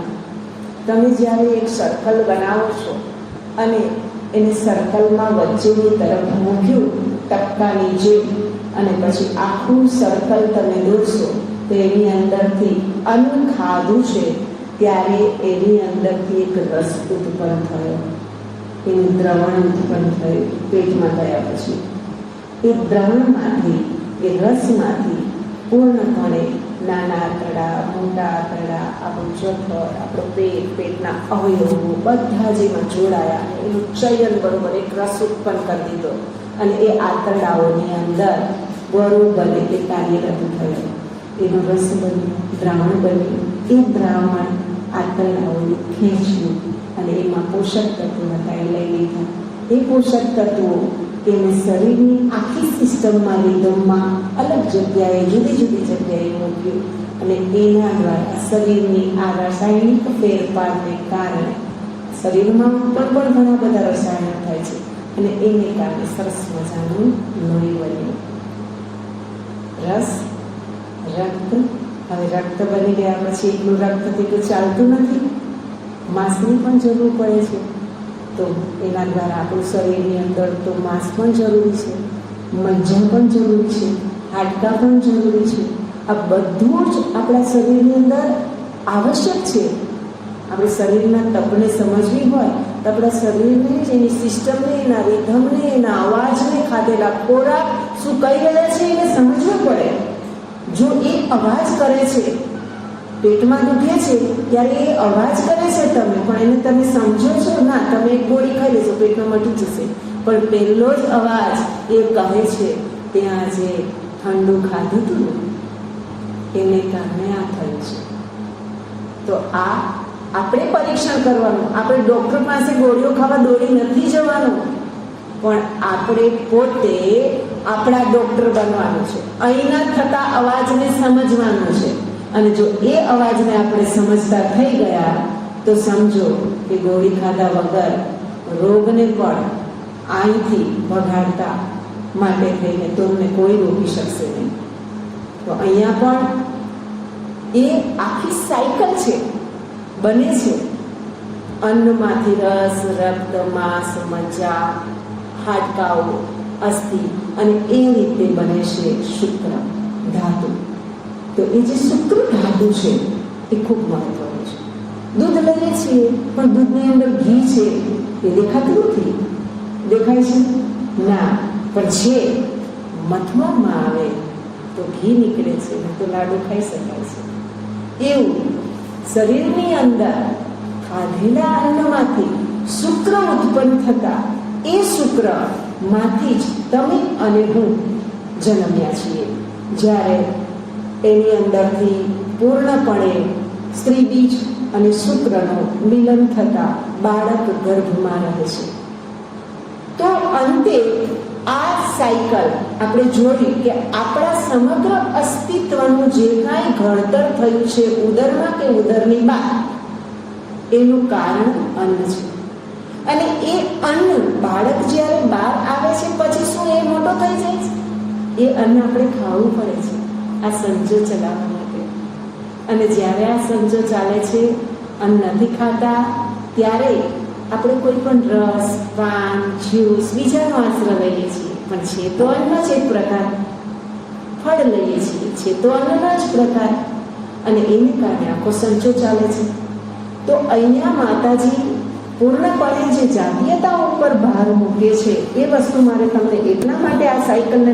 તમે જ્યારે એક સર્કલ બનાવો છો અને એને સર્કલમાં વચ્ચેની તરફ મૂક્યું ટપકાની જેમ, અને પછી આખું સર્કલ તમે દોરશો તો એની અંદરથી અન્ન ખાધું છે ત્યારે એની અંદરથી એક રસ ઉત્પન્ન થયો, એનું દ્રવણ ઉત્પન્ન થયું પેટમાં ગયા પછી. એ દ્રવણમાંથી, એ રસમાંથી પૂર્ણપણે નાના આંતરડા, મોટા આંતરડા, આપણું જઠર, આપણો પેટના અવયવો બધા જ એમાં જોડાયા. એનું ચયન બરોબર એક રસ ઉત્પન્ન કરી દીધો અને એ આંતરડાઓની અંદર બરોબર એ કાર્યરત થયો. એનો રસ બન્યો, દ્રાવણ બન્યું. એ દ્રાવણ આંતરડાઓને ખેંચ્યું અને એમાં પોષક તત્વો હતા એ લઈ લીધા. એ પોષક તત્વો એને શરીરની આખી સિસ્ટમમાં રિધમમાં અલગ જગ્યાએ જુદી જુદી જગ્યાએ મૂક્યું અને એના દ્વારા શરીરની આ રાસાયણિક ફેરફારને કારણે શરીરમાં પણ ઘણા બધા રસાયણો થાય છે અને એને કારણે સરસ મજાનું લોહી બન્યું. રસ, રક્ત. હવે રક્ત બની ગયા પછી એટલું રક્તથી તો ચાલતું નથી, માંસની પણ જરૂર પડે છે. તો એના દ્વારા આપણું શરીરની અંદર તો માંસ પણ જરૂરી છે, મજ્જા પણ જરૂરી છે, હાડકાં પણ જરૂરી છે. આ બધું જ આપણા શરીરની અંદર આવશ્યક છે. આપણે શરીરના તપને સમજવી હોય તો આપણા શરીરને જ એની સિસ્ટમને, એના રિધમને, એના અવાજને, ખાધેલા ખોરાક શું કહી રહ્યા છે એને સમજવું પડે. જો એ અવાજ કરે છે, પેટમાં દુખે છે ત્યારે એ અવાજ કરે છે તમે, પણ એને તમે સમજો છો ના, તમે એક ગોળી ખાઈ લેશો પેટમાં મટી જશે, પણ પહેલો જ અવાજ એ કહે છે ત્યાં જે ઠંડુ ખાધું હતું ને એને કારણે આ થયું છે. તો આ આપણે પરીક્ષણ કરવાનું. આપણે ડૉક્ટર પાસે ગોળીઓ ખાવા દોડી નથી જવાનું, પણ આપણે પોતે આપણા ડૉક્ટર બનવાનું છે. અહીંના થતા અવાજને સમજવાનું છે અને જો એ અવાજને આપણે સમજતા થઈ ગયા તો સમજો કે ગોળી ખાધા વગર રોગને પણ અહીંથી ભગાડતા માટે થઈને તમને કોઈ રોકી શકશે નહીં. તો અહીંયા પણ એ આખી સાયકલ છે, બને છે. અન્નમાંથી રસ, રક્ત, માંસ, મજ્જા, હાડકાઓ, અસ્થિ અને એ રીતે બને છે શુક્ર ધાતુ. તો એ જે શુક્ર ધાતુ છે એ ખૂબ મહત્વનું છે. દૂધ લઈએ છીએ પણ દૂધની અંદર ઘી છે એ દેખાતું નથી. દેખાય છે? ના, પણ છે. મથવામાં આવે તો ઘી નીકળે છે, તો લાડુ ખાઈ શકાય છે. એવું શરીરની અંદર ખાધેલા અન્નમાંથી શુક્ર ઉત્પન્ન થતા એ શુક્રમાંથી જ તમે અને હું જન્મ્યા છીએ. જ્યારે એની અંદરથી પૂર્ણપણે સ્ત્રી બીજ અને શુક્રનું મિલન થતા બાળક ગર્ભમાં રહે છે. તો અંતે આ સાયકલ આપણે જોયું કે આપણા સમગ્ર અસ્તિત્વનું જે કાંઈ ઘડતર થયું છે ઉદરમાં કે ઉદરની બહાર, એનું કારણ અન્ન છે. અને એ અન્ન બાળક જ્યારે બહાર આવે છે પછી શું એ મોટો થઈ જાય છે? એ અન્ન આપણે ખાવું પડે છે આ સંજો ચલાવવા માટે. અને જ્યારે આ સંજો ચાલે છે, અન્ન નથી ખાતા, ત્યારે આપણે કોઈ પણ રસ, પાન, જ્યુસ, બીજાનો આશ્રય લઈએ છીએ, પણ છે તો અન્ન જ એક પ્રકાર. ફળ લઈએ છીએ, છે તો અન્નનો જ પ્રકાર. અને એને કારણે આખો સંચો ચાલે છે. તો અહીંયા માતાજી પૂર્ણપણે જે જાતીયતા ઉપર ભાર મૂકે છે એ વસ્તુ મારે તમને એટલા માટે આ સાયકલને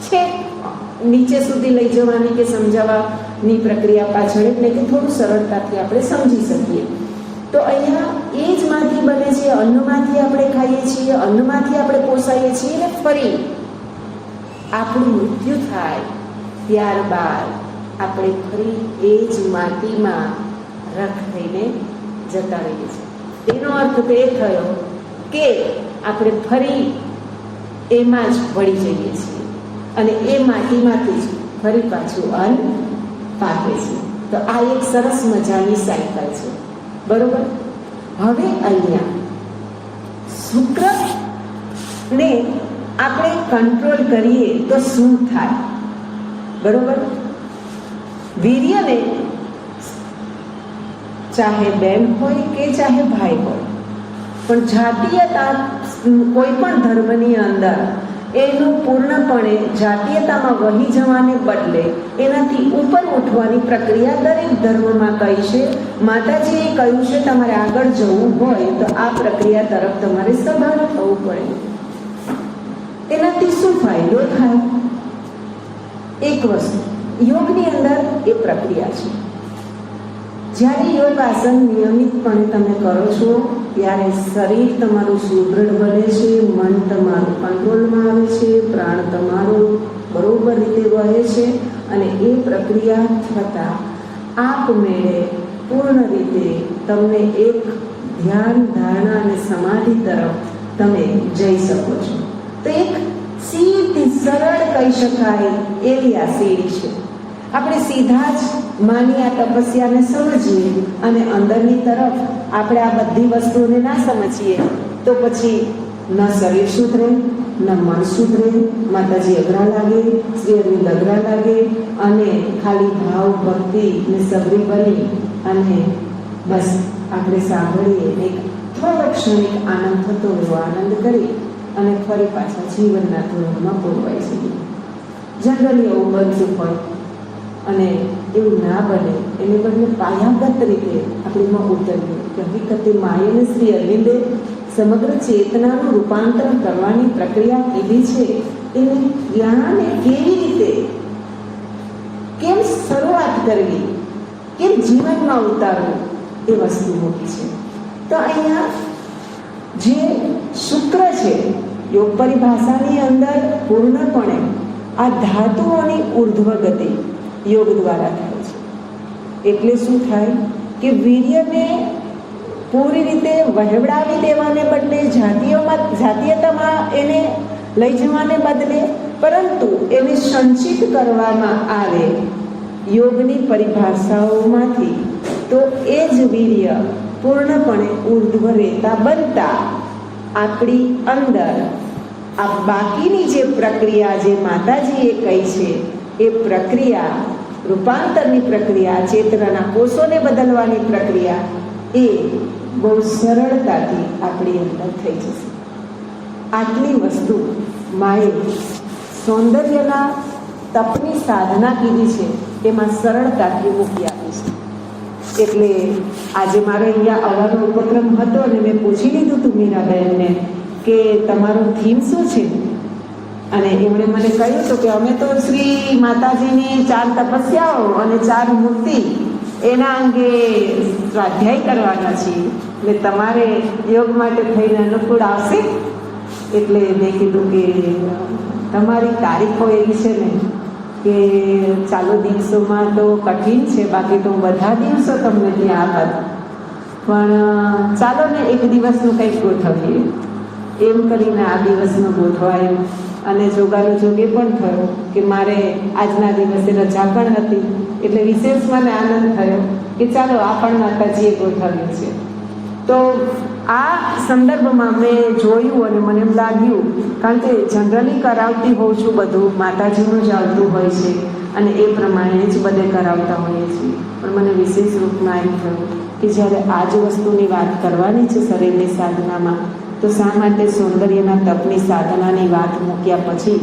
છે નીચે સુધી લઈ જવાની કે સમજાવવાની પ્રક્રિયા પાછળ, એટલે કે થોડું સરળતાથી આપણે સમજી શકીએ. તો અહીંયા એ જ માંથી બને છે, અન્નમાંથી આપણે ખાઈએ છીએ, અન્નમાંથી આપણે પોસાઈએ છીએ અને ફરી આપણું મૃત્યુ થાય ત્યારબાદ આપણે ફરી એ જ માટીમાં રખ થઈને જતા રહીએ છીએ. એનો અર્થ તો એ થયો કે આપણે ફરી એમાં જ ભળી જઈએ છીએ અને એ માટીમાંથી જ ફરી પાછું અન્ન પાકે છે. તો આ એક સરસ મજાની સાયકલ છે, બરોબર. હવે અહીંયા શુક્રને આપણે કંટ્રોલ કરીએ તો શું થાય? બરોબર. વીર્યને ચાહે બેન હોય કે ચાહે ભાઈ હોય, પણ જાતીયતા કોઈ પણ ધર્મની અંદર એનું પૂર્ણપણે જાતીયતામાં વહી જવાને બદલે એનાથી ઉપર ઉઠવાની પ્રક્રિયા દરેક ધર્મમાં કહી છે. માતાજીએ કહ્યું છે તમારે આગળ જવું હોય તો આ પ્રક્રિયા તરફ તમારે સભાન થવું પડે. એનાથી શું ફાયદો થાય? એક વસ્તુ, યોગની અંદર એ પ્રક્રિયા છે. જ્યારે યોગ આસન નિયમિતપણે તમે કરો છો ત્યારે શરીર તમારું સુદૃઢ બને છે, મન તમારું કંટ્રોલમાં આવે છે, પ્રાણ તમારું બરોબર રીતે વહે છે અને એ પ્રક્રિયા થતાં આપમેળે પૂર્ણ રીતે તમને એક ધ્યાન, ધારણા અને સમાધિ તરફ તમે જઈ શકો છો. તો એક સીધી સરળ કહી શકાય એવી આ સીડી છે. આપણે સીધા જ માની આ તપસ્યાને સમજીએ અને અંદરની તરફ આપણે આ બધી વસ્તુઓને ના સમજીએ તો પછી ન શરીર સુધરે, ન મન સુધરે, માતાજી અઘરા લાગે, શ્રી અરવિંદ અઘરા લાગે અને ખાલી ભાવ, ભક્તિ ને સબરી બની અને બસ આપણે સાંભળીએ એક થોડો ક્ષણિક આનંદ થતો એવો આનંદ કરી અને ફરી પાછા જીવનના ધોરણમાં પોરવાઈ જઈએ. જનરલી એવું બનતું હોય અને એવું ના બને એને બદલે પાયાગત રીતે આપણેમાં ઉતરીએ કે હકીકતે માયને શ્રી અરવિંદે સમગ્ર ચેતનાનું રૂપાંતર કરવાની પ્રક્રિયા કીધી છે. એને જ્ઞાન કેવી રીતે, કેમ શરૂઆત કરવી, કેમ જીવનમાં ઉતારવું એ વસ્તુ મૂકી છે. તો અહીંયા જે શુક્ર છે યોગ પરિભાષાની અંદર પૂર્ણપણે આ ધાતુઓની ઉર્ધ્વ ગતિ યોગ દ્વારા થાય છે. એટલે શું થાય કે વીર્યને પૂરી રીતે વહેવડાવી દેવાને બદલે, જાતીયતામાં એને લઈ જવાને બદલે પરંતુ એને સંચિત કરવામાં આવે યોગની પરિભાષાઓમાંથી, તો એ જ વીર્ય પૂર્ણપણે ઉર્ધ્વ રેતા બનતા આપણી અંદર આ બાકીની જે પ્રક્રિયા જે માતાજીએ કહી છે એ પ્રક્રિયા, રૂપાંતરની પ્રક્રિયા, ચેતનાના કોષોને બદલવાની પ્રક્રિયા એ બહુ સરળતાથી આપણી અંદર થઈ જશે. આટલી વસ્તુ માએ સૌંદર્યના તપની સાધના કીધી છે એમાં સરળતાથી મૂકી આપી છે. એટલે આજે મારે અહીંયા આવવાનો ઉપક્રમ હતો અને મેં પૂછી લીધું હતું મીરાબેનને કે તમારું થીમ શું છે, અને એમણે મને કહ્યું હતું કે અમે તો શ્રી માતાજીની 4 તપસ્યાઓ અને 4 મૂર્તિ એના અંગે સ્વાધ્યાય કરવાના છીએ, એટલે તમારે યોગ માટે થઈને અનુકૂળ આવશે. એટલે મેં કીધું કે તમારી તારીખો એવી છે ને કે ચાલુ દિવસોમાં તો કઠિન છે, બાકી તો બધા દિવસો તમને ત્યાં આવત, પણ ચાલો ને એક દિવસનું કંઈક ગોઠવીએ. એમ કરીને આ દિવસનું ગોઠવાયું અને જોગાનું જોગે પણ થયો કે મારે આજના દિવસે રજા પણ હતી, એટલે વિશેષ મને આનંદ થયો કે ચાલો આ પણ માતાજીએ ગોઠવ્યું છે. તો આ સંદર્ભમાં મેં જોયું અને મને એમ લાગ્યું, કારણ કે જનરલી કરાવતી હોઉં છું બધું માતાજીનું જ આવતું હોય છે અને એ પ્રમાણે જ બધે કરાવતા હોઈએ છીએ, પણ મને વિશેષ રૂપમાં એમ થયું કે જ્યારે આ જ વસ્તુની વાત કરવાની છે શરીરની સાધનામાં, તો શા માટે સૌંદર્યના તપની સાધનાની વાત મૂક્યા પછી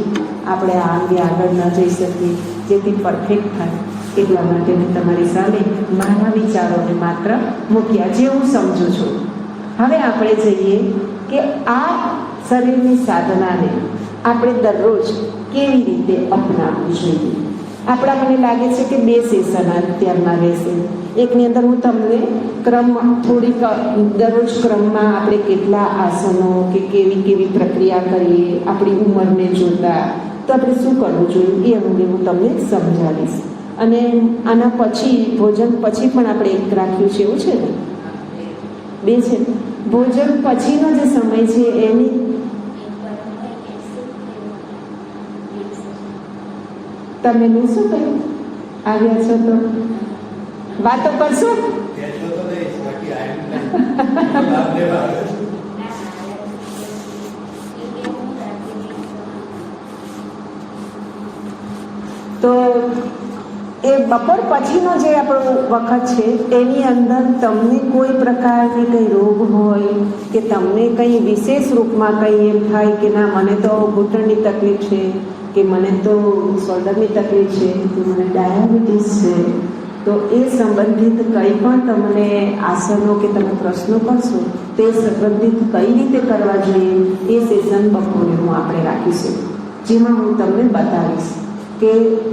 આપણે આ અંગે આગળ ન જઈ શકીએ, જેથી પરફેક્ટ થાય. એટલા માટે મેં તમારી સામે મારા વિચારોને માત્ર મૂક્યા, જે હું સમજું છું. હવે આપણે જઈએ કે આ શરીરની સાધનાને આપણે દરરોજ કેવી રીતે અપનાવવી જોઈએ. આપણા મને લાગે છે કે 2 સેશન અત્યારના રહેશે. એકની અંદર હું તમને ક્રમ થોડીક દરરોજ ક્રમમાં આપણે કેટલા આસનો કે કેવી પ્રક્રિયા કરીએ આપણી ઉંમરને જોતા, તો આપણે શું કરવું જોઈએ એ અંગે હું તમને સમજાવીશ. અને આના પછી ભોજન પછી પણ આપણે એક રાખ્યું છે, એવું છે ને 2 છે. ભોજન પછીનો જે સમય છે એની તમે મેં શું કહ્યું, આવ્યા છો તો વાતો કરશો. તો એ બપોર પછીનો જે આપણો વખત છે એની અંદર તમને કોઈ પ્રકારની કંઈ રોગ હોય કે તમને કંઈ વિશેષ રૂપમાં કંઈ એમ થાય કે ના મને તો ઘૂંટણની તકલીફ છે, કે મને તો શોલ્ડરની તકલીફ છે, કે મને ડાયાબિટીસ છે, તો એ સંબંધિત કંઈ પણ તમને આસનો કે તમે પ્રશ્નો કરશો તે સંબંધિત કઈ રીતે કરવા જોઈએ એ સેશન બપોરે આપણે રાખીશું, જેમાં હું તમને બતાવીશ કે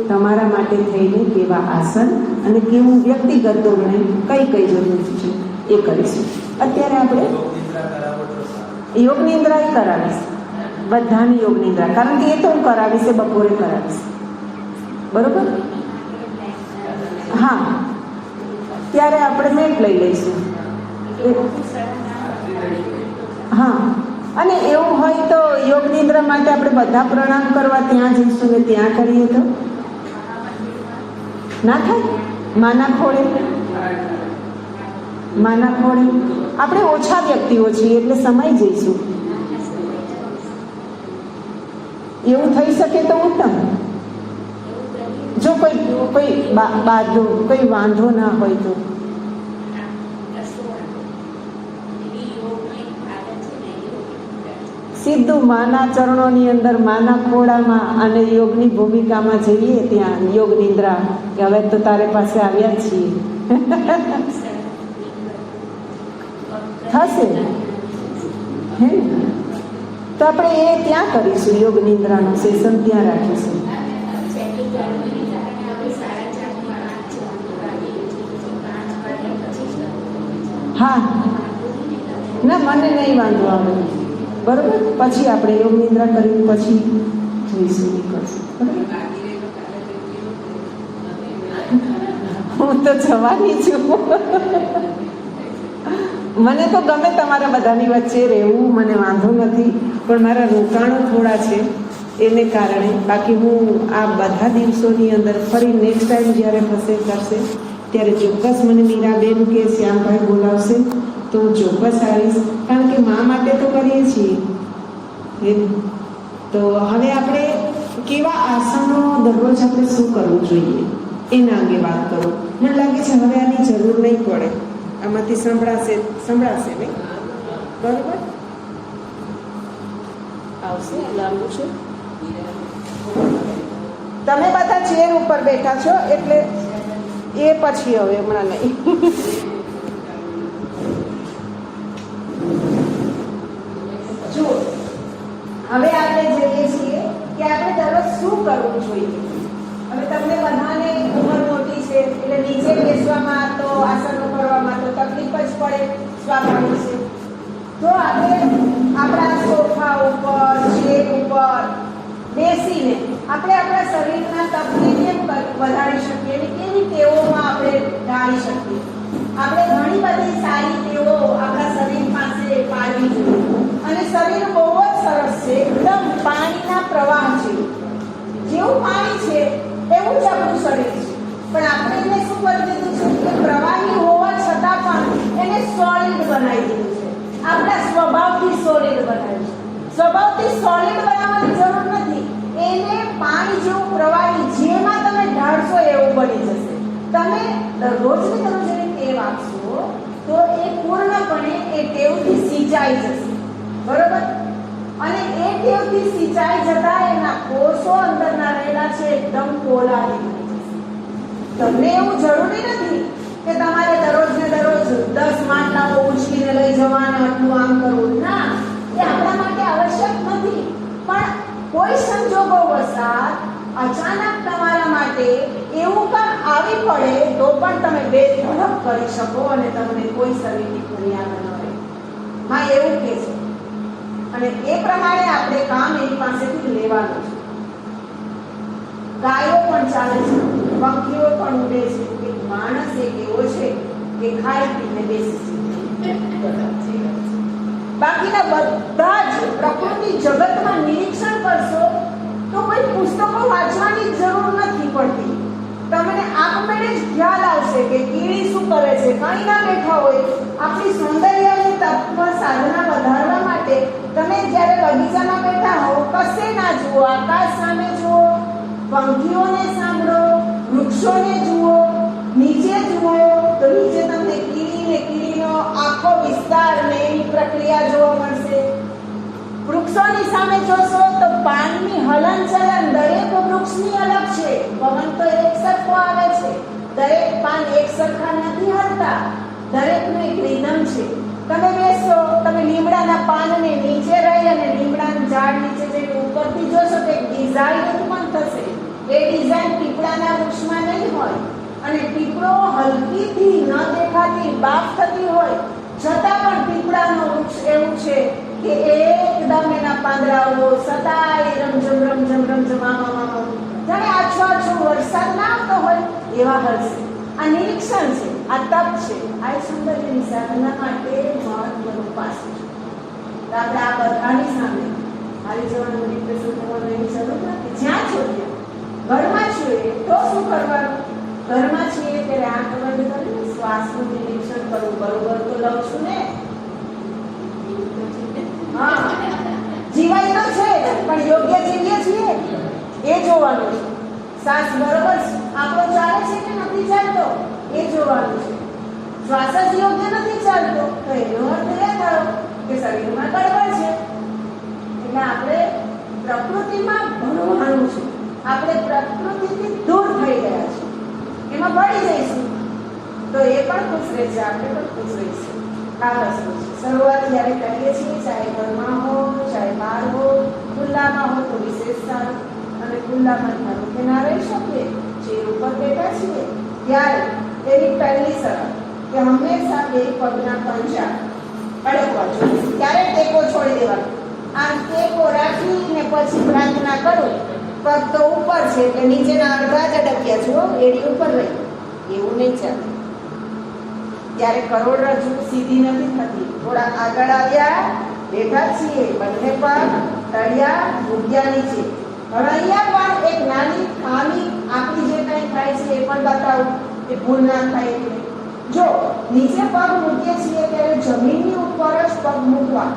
તમારા માટે થઈને કેવા આસન અને કેવું વ્યક્તિગત ધોરણે કઈ કઈ જરૂર છે એ કરીશું. અત્યારે આપણે યોગ નિદ્રા કરાવીશ, બધાની યોગ નિદ્રા, કારણ કે એ તો હું કરાવીશ, બપોરે કરાવીશ, બરોબર? હા, ત્યારે આપણે મેટ લઈ લઈશું. હા, અને એવું હોય તો યોગ નિદ્રા માટે આપણે બધા પ્રણામ કરવા ત્યાં જઈશું ને ત્યાં કરીએ તો ના થાય? માના ખોળે આપણે ઓછા વ્યક્તિઓ છીએ એટલે સમય જઈશું. એવું થઈ શકે તો ઉત્તમ. જો કોઈ વાંધો ના હોય તો સીધું માના ચરણોની અંદર, માના ખોળામાં અને યોગની ભૂમિકામાં જઈએ ત્યાં યોગ નિદ્રા કે હવે તો તારે પાસે આવ્યા છીએ થશે હે ને? તો આપણે એ ત્યાં કરીશું, યોગ નિદ્રાનું સેશન ત્યાં રાખીશું. હા, ના મને નહીં વાંધો આવે, બરોબર? પછી આપણે યોગ નિદ્રા કરીને પછી જઈશું, નીકળશું, બરોબર? હું તો જવાની છું. મને તો ગમે તમારા બધાની વચ્ચે રહેવું, મને વાંધો નથી, પણ મારા રોકાણો થોડા છે એને કારણે. બાકી હું આ બધા દિવસોની અંદર ફરી નેક્સ્ટ ટાઈમ જ્યારે થશે કરશે ત્યારે ચોક્કસ મને મીરાબેન કે શ્યામભાઈ બોલાવશે તો હું ચોક્કસ આવીશ, કારણ કે મા માટે તો કરીએ છીએ. તો હવે આપણે કેવા આસનો દરરોજ આપણે શું કરવું જોઈએ એના અંગે વાત કરો. મને લાગે છે હવે આની જરૂર નહીં પડે, આમાંથી સંભળાશે નહીં, બરોબર? આવશે, લાંબુ છે. તમે બધા ચેર ઉપર બેઠા છો એટલે એ પછી હવે હમણાં નહીં. જુઓ, હવે આપણે જોઈએ છીએ કે આપણે દરરોજ શું કરવું જોઈએ. હવે તમને બધાને ઉંમર મોટી છે એટલે નીચે બેસવામાં તો આસનો કરવામાં તો તકલીફ જ પડે, સ્વાભાવિક છે. તો આપણે આપણા સોફા ઉપર, ચેર ઉપર બેસીને આપણે આપણા શરીરના તપને કેમ વધારી શકીએ અને કેવી ટેવોમાં આપણે ઢાળી શકીએ. આપણે ઘણી બધી સારી ટેવો આપણા શરીર પાસે પાડવી જોઈએ. અને શરીર બહુ જ સરસ છે, એકદમ પાણીના પ્રવાહ છે. જેવું પાણી છે એવું જ આપણું શરીર છે, પણ આપણે એને શું કરી દીધું છે કે પ્રવાહી હોવા છતાં પણ એને સોલિડ બનાવી દીધું છે. આપણા સ્વભાવથી સોલિડ બનાવ્યું છે. સ્વભાવથી સોલિડ બનાવવાની જરૂર નથી, એને પાણી જેવું પ્રવાહી જેમાં તમે ઢાળશો એવું બની જશે. તમે દરરોજની દરરોજ એને ટેવ આપશો તો એ પૂર્ણપણે એ ટેવથી સિંચાઈ જશે, બરોબર? અને એ ટેવથી સિંચાઈ જતા એના કોષો અંદરના રહેલા છે એકદમ પોલાળી થઈ જશે. તમને એવું જરૂરી નથી કે તમારે દરરોજ ને દરરોજ 10 માટલાઓ ઉંચકીને લઈ જવાના, આટલું આમ કરવું. ના, એ આપણા માટે આવશ્યક નથી. પણ કોઈ સંજોગો વસાત અચાનક તમારા માટે એવું કામ આવી પડે તો પણ તમે બેધડક કરી શકો અને તમને કોઈ શરીરની ફરિયાદ ન રહે. હા, એવું કે છે. અને એ પ્રમાણે આપણે કામ એની પાસેથી લેવાનું છે. ગાયો પણ ચાલે છે, પંખીઓ પણ ઉડે છે, એક માણસ એક એવો છે કે ખાઈ પીને બેસી છે. બાકીના બધા જ પ્રકૃતિ જગતમાં નિરીક્ષણ કરશો તો કોઈ પુસ્તકો વાંચવાની જરૂર નથી પડતી. તમને આપમેળે જ ખ્યાલ આવશે કે કીડી શું કરે છે. કંઈ ના બેઠા હોય, આપણી સૌંદર્યની તત્વ સાધના વધારવા માટે તમે જ્યારે બગીચામાં બેઠા હો, કશે ના જુઓ, આકાશ સામે જુઓ, પંખીઓને સાંભળો, વૃક્ષોને જુઓ, નીચે જુઓ તો નીચે તમને કીડીનો આખો વિસ્તાર ને એની પ્રક્રિયા જોવા મળશે. વૃક્ષોની સામે જોશો તો પાનની હલનચલન દરેક વૃક્ષની અલગ છે. પવન તો એક સરખો આવે છે, દરેક પાન એક સરખા નથી હલતા, દરેકનું એક રિધમ છે. તમે બેસો, તમે લીમડાના પાનને નીચે રહી અને લીમડાના ઝાડ નીચે જઈને ઉપરથી જોશો તો એક ડિઝાઇન ઉત્પન્ન થશે. એ ડિઝાઇન પીપળાના વૃક્ષમાં નહીં હોય અને પીપળો હલકીથી ન દેખાતી બાફ થતી હોય છતાં પણ પીપળાનું વૃક્ષ એવું છે કે એકદમ એના પાંદડાઓ સદાય રમઝમ રમઝમ રમઝમ આમ જાણે આછો વરસાદ ના આવતો હોય એવા હલશે. આ નિરીક્ષણ છે, આ તપ છે, આ સૌંદર્યની સાધના માટે મહત્વનું પાસું છે. તો આપણે આ બધાની સામે હારી જવાનું ડિપ્રેશન થવાનું એની જરૂર નથી. જ્યાં જોઈએ ઘરમાં છીએ તો શું કરવાનું? ઘરમાં છીએ ત્યારે આંખ બંધ કરીને શ્વાસનું નિરીક્ષણ કરવું. બરોબર તો લઉં છું ને? હા, જીવાય તો છે પણ યોગ્ય જીવીએ છીએ એ જોવાનું છે. શ્વાસ બરોબર આપણો ચાલે છે કે નથી ચાલતો એ જોવાનું છે. શ્વાસ જ યોગ્ય નથી ચાલતો તો એનો અર્થ એ થયો કે શરીરમાં ગડબડ છે. એટલે આપણે પ્રકૃતિમાં ભણવાનું છે. આપણે પ્રકૃતિથી દૂર થઈ ગયા છે, એમાં ભળી જઈશું તો એ પણ ખુશ રહેશે, આપણે પણ ખુશ રહીશું. આ વસ્તુ છે. શરૂઆત જ્યારે કરીએ છીએ, ચાહે ઘરમાં હો ચાહે બહાર હો, ખુલ્લામાં હો તો વિશેષ સારું. અને ખુલ્લામાં ધારો કે ના રહી શકીએ, ચેર ઉપર બેઠા છીએ ત્યારે એની પહેલી શરત કે હંમેશા બે પગના પંજા અડકવા જોઈએ. ત્યારે ટેકો છોડી દેવાનો. આમ ટેકો રાખીને પછી પ્રાર્થના કરો. પગ તો ઉપર છે એટલે નીચેના અડધા જ અડક્યા છો, એડી ઉપર રહી, એવું નહીં ચાલે. ત્યારે કરોડરજ્જુ સીધી નથી થતી. થોડા આગળ આવ્યા, બેઠા છીએ, બંને પગ તળિયા મૂક્યા નીચે. હવે અહીંયા પણ એક નાની ખામી આપણી જે કંઈ થાય છે એ પણ બતાવું કે ભૂલ ના થાય. એટલે જો નીચે પગ મૂકીએ છીએ ત્યારે જમીનની ઉપર જ પગ મૂકવા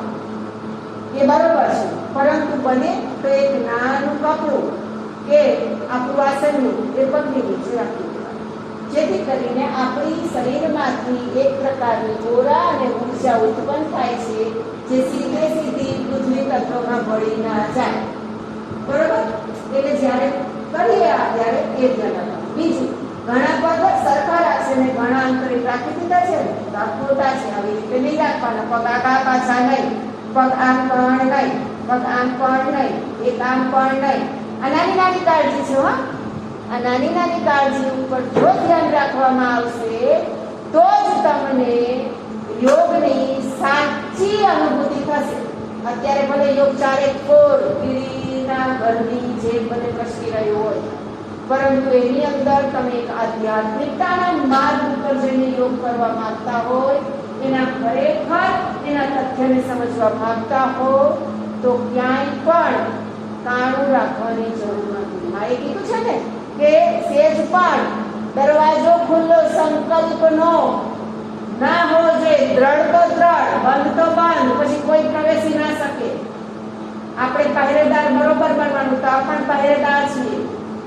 એ બરોબર છે, પરંતુ બને તો એક નાનું કપડું કે આપણું આસનનું એ પગની નીચે રાખી દેવાનું, જેથી કરીને આપણી શરીરમાંથી એક પ્રકારની ઓરા અને ઉર્જા ઉત્પન્ન થાય છે જે સીધે સીધી પૃથ્વી તત્વમાં ભળી ના જાય. બરોબર? એટલે જ્યારે કરીએ ત્યારે એ ધ્યાન રાખવાનું. બીજું, ઘણા પગ સરખા રાખશે ને ઘણા અંતરે રાખી દીધા છે ને તો ખોટા છે. આવી રીતે નહીં રાખવાના. પગ આગા પાછા નહીં, પગ આમ પણ નહીં, પગ આમ પણ નહીં, એક આમ પણ નહીં. આ નાની નાની કાળજી છે. હો, આ નાની નાની કાળજી ઉપર જો ધ્યાન રાખવામાં આવશે તો જ તમને યોગની સાચી અનુભૂતિ થશે. અત્યારે ભલે યોગ ચારે કોર ઘરની જે બધે પ્રસરી રહ્યું હોય, પરંતુ એની અંદર તમે એક આધ્યાત્મિકતાના માર્ગ ઉપર જઈને યોગ કરવા માંગતા હોય, એના ખરેખર એના તથ્યને સમજવા માંગતા હો તો ક્યાંય પણ કાણું રાખવાની જરૂર નથી. હા, એ કીધું છે ને કે સેજ પણ દરવાજો ખુલ્લો સંકલ્પનો ના હો જોઈએ. દ્રઢ તો દ્રઢ, બંધ તો બંધ, પછી કોઈ પ્રવેશી ના શકે. આપણે પહેરેદાર બરોબર બનવાનું. તો આપણે પહેરેદાર છીએ.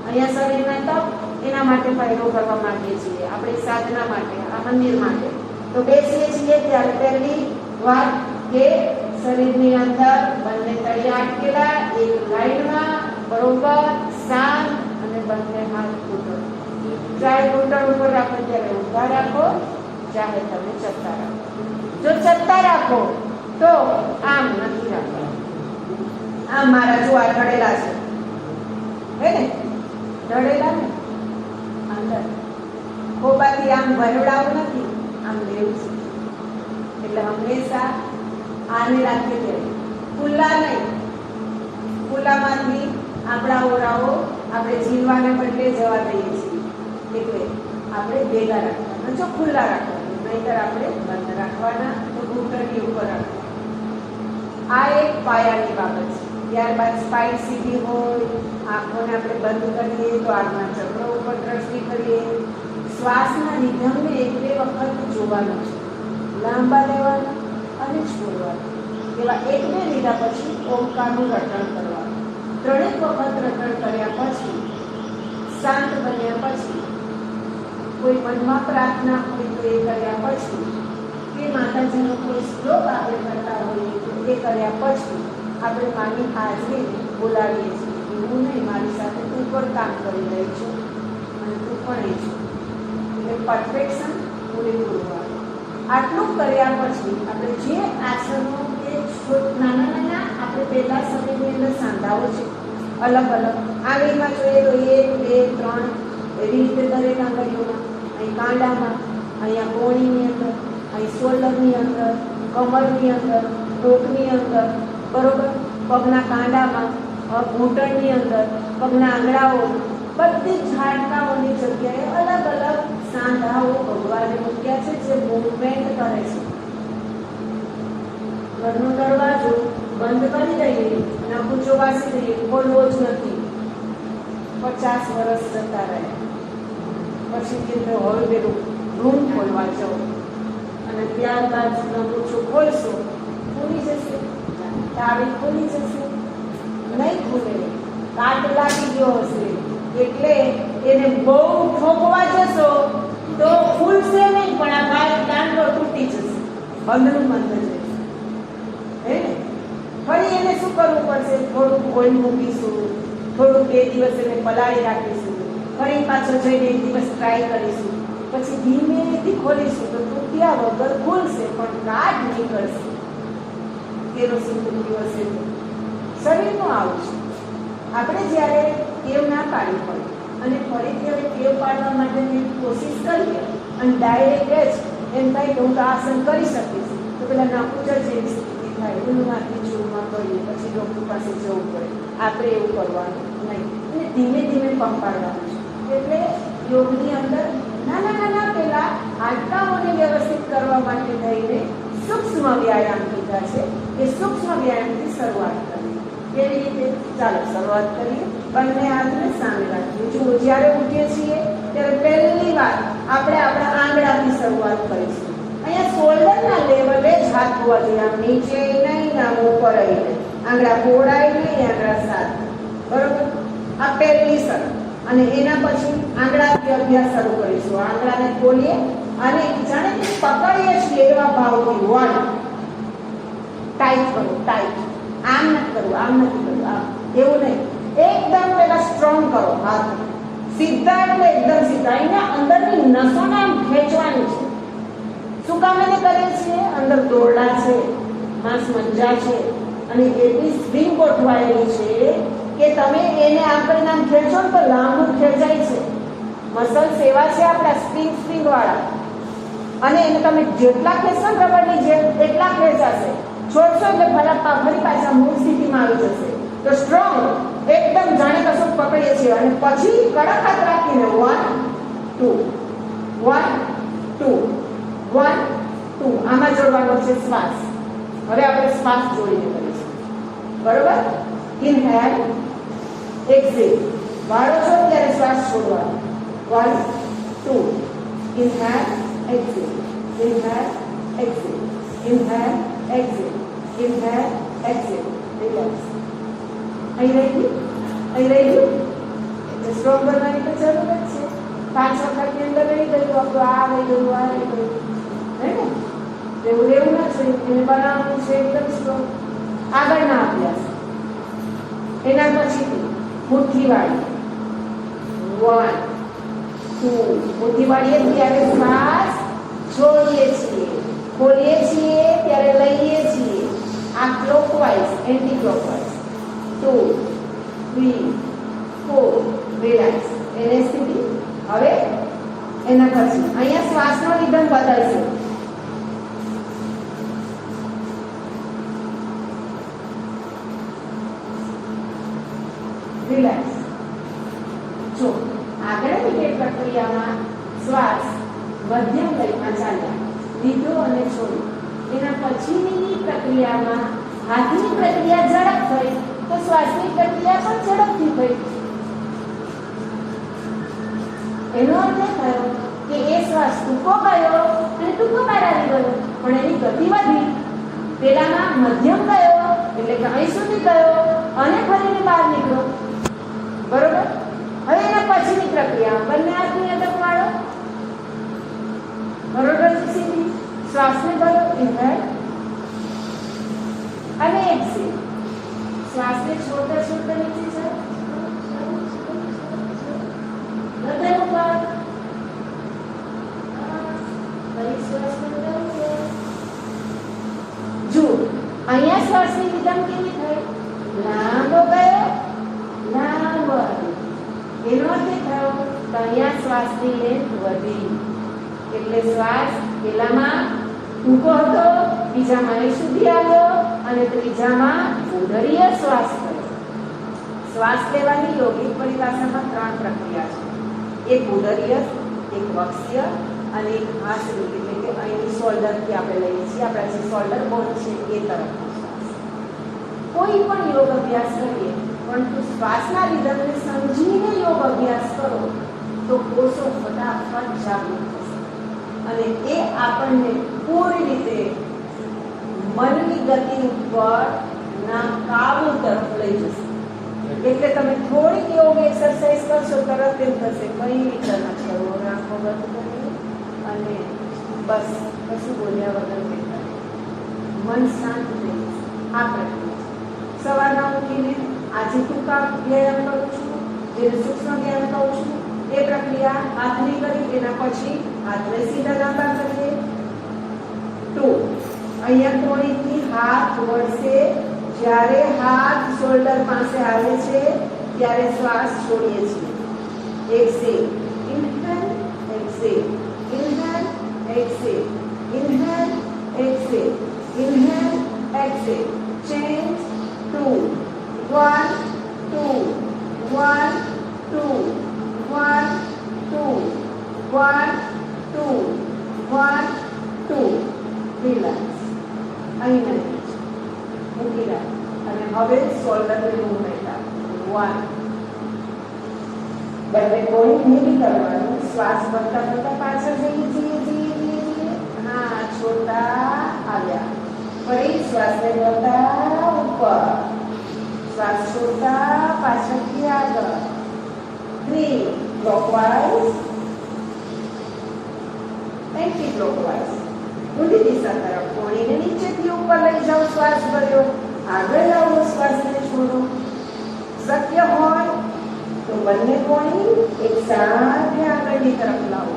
અહીંયા શરીરના તપ એના માટે પહેરો કરવા માંગીએ છીએ, આપણે સાધના માટે, આ મંદિર માટે. તો બેસીએ છીએ ત્યારે પહેલી વાત કે શરીરની અંદર બંને તળિયા અટકેલા, એક લાઈનમાં બરોબર શાંત અને બંને હાથ ઘૂંટણ. ચાહે ઘૂંટણ ઉપર રાખો ત્યારે ઊભા રાખો, ચાહે તમે ચત્તા રાખો. જો ચત્તા રાખો તો આમ નથી રાખવાનું. આમ મારા જો આ ઢળેલા છે, હે ને ઢળેલા ને અંદર ખોબાથી આમ ભરડાવું નથી, આમ લેવું છે. એટલે હંમેશા આને રાખીએ ત્યારે ખુલ્લા નહીં. ખુલ્લામાંથી આપણા ઓરાઓ આપણે જીવવાને બદલે જવા દઈએ છીએ. એટલે આપણે ભેગા રાખવાના, જો ખુલ્લા રાખવાના, નહીંતર આપણે બંધ રાખવાના, તો ઘૂંટણની ઉપર રાખવાના. આ એક પાયાની બાબત છે. ત્યારબાદ સ્પાઇન સીધી હોય, આંખોને આપણે બંધ કરીએ તો આગના ચક્રો ઉપર દ્રષ્ટિ કરીએ. શ્વાસના નિગમને એક બે વખત જોવાનો છે, લાંબા લેવાના અને છોડવાના. એવા એક બે લીધા પછી ઓમકારનું રટણ કરવાનું. ત્રણેક વખત રટણ કર્યા પછી શાંત બન્યા પછી કોઈ મનમાં પ્રાર્થના હોય તો એ કર્યા પછી કે માતાજીનો કોઈ શ્લોક આપણે કરતા હોઈએ તો એ કર્યા પછી આપણે માની હાજરીને બોલાવીએ છીએ. એવું નહીં મારી સાથે તું પણ કામ કરી રહી છું અને તું પણ એ છું. એટલે પરફેક્શન પૂરેપૂરું. આટલું કર્યા પછી આપણે જે આસનો કે નાના નાના આપણે પહેલા શરીરની અંદર સાંધાઓ છે, અલગ અલગ આંગળીમાં જોઈએ તો 1 2 3 એવી રીતે દરેક આંગળીઓમાં, અહીં કાંડામાં, અહીંયા કોણીની અંદર, અહીં શોલ્ડરની અંદર, કમરની અંદર, ટોકની અંદર, બરોબર, પગના કાંડામાં, ઘૂંટણની અંદર, પગના આંગળાઓ, બધી જ હાડકાઓની જગ્યાએ અલગ અલગ સાંધાઓ ભગવાને મૂક્યા છે જે મૂવમેન્ટ કરે છે. ઘરનો દરવાજો બંધ કરી દઈએ, નકુચો વાસી દઈએ, ખોલવો જ નથી. 50 વર્ષ જતા રહ્યા પછી કે હવે પેલું રૂમ ખોલવા જાઓ અને ત્યારબાદ નકુચો ખોલશો, ખુલી જશે, તાળી ખુલી જશે, નહીં ખુલે, કાટ લાગી ગયો હશે એટલે એને બહુ ઠોકવા જશો તો ખુલશે નહીં, પણ આ બાર દાંડો તૂટી જશે, બંધનું બંધ જશે. હે ને? ફરી એને શું કરવું પડશે? થોડુંક ઓઇલ મૂકીશું, થોડુંક 2 દિવસ એને પલાળી રાખીશું, ફરી પાછો જઈને 1 દિવસ ટ્રાય કરીશું, પછી ધીમેથી ખોલીશું તો તૂટ્યા વગર ખુલશે, પણ કાટ નીકળશે. કેરોસીન તૂટ્યું હશે તો શરીરનું આવું છે. આપણે જ્યારે ટેવ ના પાડવી પડે અને ફરીથી હવે ટેવ પાડવા માટેની કોશિશ કરીએ અને ડાયરેક્ટ જ એમ થાય કે હું તો આસન કરી શકીશ, તો પેલા નાકુચા જેવી સ્થિતિ થાય, ઊંઘમાંથી ચૂરમાં કરીએ, પછી ડૉક્ટર પાસે જવું પડે. આપણે એવું કરવાનું નહીં અને ધીમે ધીમે પંપાડવાનું છે. એટલે યોગની અંદર નાના નાના પેલા હાડકાઓને વ્યવસ્થિત કરવા માટે થઈને સૂક્ષ્મ વ્યાયામ કીધા છે. એ સૂક્ષ્મ વ્યાયામથી શરૂઆત કરીએ. કેવી રીતે? ચાલો શરૂઆત કરીએ. બંને હાથને સામે રાખીએ. જુઓ, જ્યારે ઉઠીએ છીએ ત્યારે પહેલી વાર આપણે આપણા આંગળાથી શરૂઆત કરીશું. અહીંયા શોલ્ડરના લેવલે જ હાથ હોવા જોઈએ, આમ નીચે નહીં, આમ ઉપર નહીં, આંગળા પહોળાય નહીં, આંગળા સાથે, બરોબર? આ પહેલી શરૂ. અને એના પછી આંગળાથી અભ્યાસ શરૂ કરીશું. આંગળાને ખોલીએ અને જાણે કે પકડીએ છીએ એવા ભાવથી 1 ટાઈટ કરો, ટાઈટ. આમ નથી કરવું, આમ નથી કરવું, આમ એવું નહીં, એકદમ પેલા સ્ટ્રોંગ કરો હાથ, સીધા એટલે એકદમ સીધા. અહીંયા અંદરની નસોને આમ ખેંચવાની છે. શું કામ એને કરીએ છીએ? અંદર દોરડા છે, માંસ મજ્જા છે અને એટલી સ્પ્રિંગ ગોઠવાયેલી છે કે તમે એને આપણે નામ ખેંચો ને તો લાંબુ ખેંચાય છે. મસલ્સ એવા છે આપણા સ્પ્રિંગ વાળા, અને એને તમે જેટલા ખેંચશો ને રબરની જેમ એટલા ખેંચાશે. છોડશો એટલે ફરી પાછા મૂળ સ્થિતિમાં આવી જશે. તો સ્ટ્રોંગ એકદમ જાણે કશું પકડીએ છીએ અને પછી કડક હાથ રાખીને 1 2 1 2 1 2 આમાં જોડવાનો છે શ્વાસ. હવે આપણે શ્વાસ જોડીને કરીશું, બરોબર? Inhale, exhale. વાળો છો ત્યારે શ્વાસ છોડવાનો. 1 2 inhale, exhale, inhale, exhale, inhale, exhale, inhale, exhale. Relax. અહીં રહી ગયું, અહીં રહી ગયું. એટલે સ્ટ્રોંગ કરવાની તો જરૂર જ છે. 5 વખતની અંદર રહી ગયું આપણું, આ રહી ગયું, આ રહી ગયું, હે ને? એવું રહેવું ના જોઈએ, એને બનાવવાનું છે એકદમ સ્ટ્રોંગ. આગળના અભ્યાસ એના પછી મુઠ્ઠી વાળી 1 2 મુઠ્ઠી વાળીએ ત્યારે શ્વાસ છોડીએ છીએ, ખોલીએ છીએ ત્યારે લઈએ છીએ. આ ક્લોકવાઇઝ, એન્ટી ક્લોકવાઇઝ. 2 3 4 રિલેક્સ. એને સ્થિતિ. હવે એના પછી અહીંયા શ્વાસનો રિધમ બદલશે. રિલેક્સ. જો આગળની પ્રક્રિયામાં શ્વાસ મધ્યમ લયમાં ચાલ્યા, લીધો અને છોડ્યો. એના પછીની પ્રક્રિયામાં હાથની પ્રક્રિયા ઝડપ થઈ તો શ્વાસની પ્રક્રિયા પણ ઝડપથી થઈ. એનો અર્થ એ થયો કે એ શ્વાસ ટૂંકો ગયો અને ટૂંકો બહાર આવી ગયો, પણ એની ગતિ વધી. પેલામાં મધ્યમ ગયો એટલે કે અહીં સુધી ગયો અને ફરીને બહાર નીકળ્યો, બરોબર? હવે એના પછીની પ્રક્રિયા બંને હાથની અંદર પાડો, બરોબર? સીધી શ્વાસને ભરો, ઇનહેલ અને એક્સેલ. શ્વાસને છોડતા છોડતા નીચે જાઓ, હૃદય ઉપર. ફરી શ્વાસ લેવો. જો અહીંયા શ્વાસની રિધમ કેવી થઈ? લાંબો ગયો, શ્વાસની લેન્થ વધી, એટલે શ્વાસ પહેલામાં ટૂંકો હતો, બીજામાં અહીં સુધી આવ્યો અને ત્રીજામાં ઉદરીય શ્વાસ થયો. શ્વાસ લેવાની યોગિક પરિભાષામાં 3 પ્રક્રિયા છે. એક ઉદરીય, એક વક્ષ્ય અને એક હાથની, એટલે કે અહીંની શોલ્ડરથી આપણે લઈએ છીએ, આપણા જે શોલ્ડર બોન છે એ તરફનો શ્વાસ. કોઈ પણ યોગ અભ્યાસ કરીએ પરંતુ શ્વાસના રિધમને સમજીને યોગ અભ્યાસ કરો તો કોષો ફટાફટ જાગૃત થશે અને એ આપણને પૂરી રીતે મનની ગતિ ઉપર ના કાબુ તરફ લઈ જશે. એટલે તમે થોડીક યોગ એક્સરસાઇઝ કરશો, તરત એમ થશે કઈ વિચાર ન કરવો, આંખો બંધ કરી અને બસ કશું બોલ્યા વગર બેઠા, મન શાંત થઈ જશે. આ પ્રક્રિયા સવારના ઉઠીને આજે ટૂંકા વ્યાયામ કરું છું, જેને સૂક્ષ્મ વ્યાયામ કહું છું, એ પ્રક્રિયા હાથની કરી, એના પછી હાથને સીધા લાંબા કરીએ. 2 અહીંયા કોણીથી હાથ વળશે, જ્યારે હાથ શોલ્ડર પાસે આવે છે ત્યારે શ્વાસ છોડીએ છીએ. Exhale, inhale, exhale, inhale, exhale, inhale, exhale, inhale, exhale. Change 2 1 2 1 2 1 2 1 2 1 2. Relax. અહીં મૂકી રાખ અને હવે શોલ્ડરને મૂવમેન્ટ આપ. 1 બંને કોઈ નહીં કરવાનું, શ્વાસ ભરતા ભરતા પાછળ જઈએ. હા, છોડતા આવ્યા, ફરી શ્વાસને ભરતા ઉપર, શ્વાસ છોડતા પાછળથી આગળ. 3 ક્લોકવાઇઝ, એન્ટી ક્લોકવાઇઝ, ઊંધી દિશા તરફ. કોણીને નીચેથી ઉપર લઈ જાઓ, શ્વાસ ભર્યો, આગળ લાવો, શ્વાસને છોડો. શક્ય હોય તો બંને કોણી એક સાથે આગળની તરફ લાવો.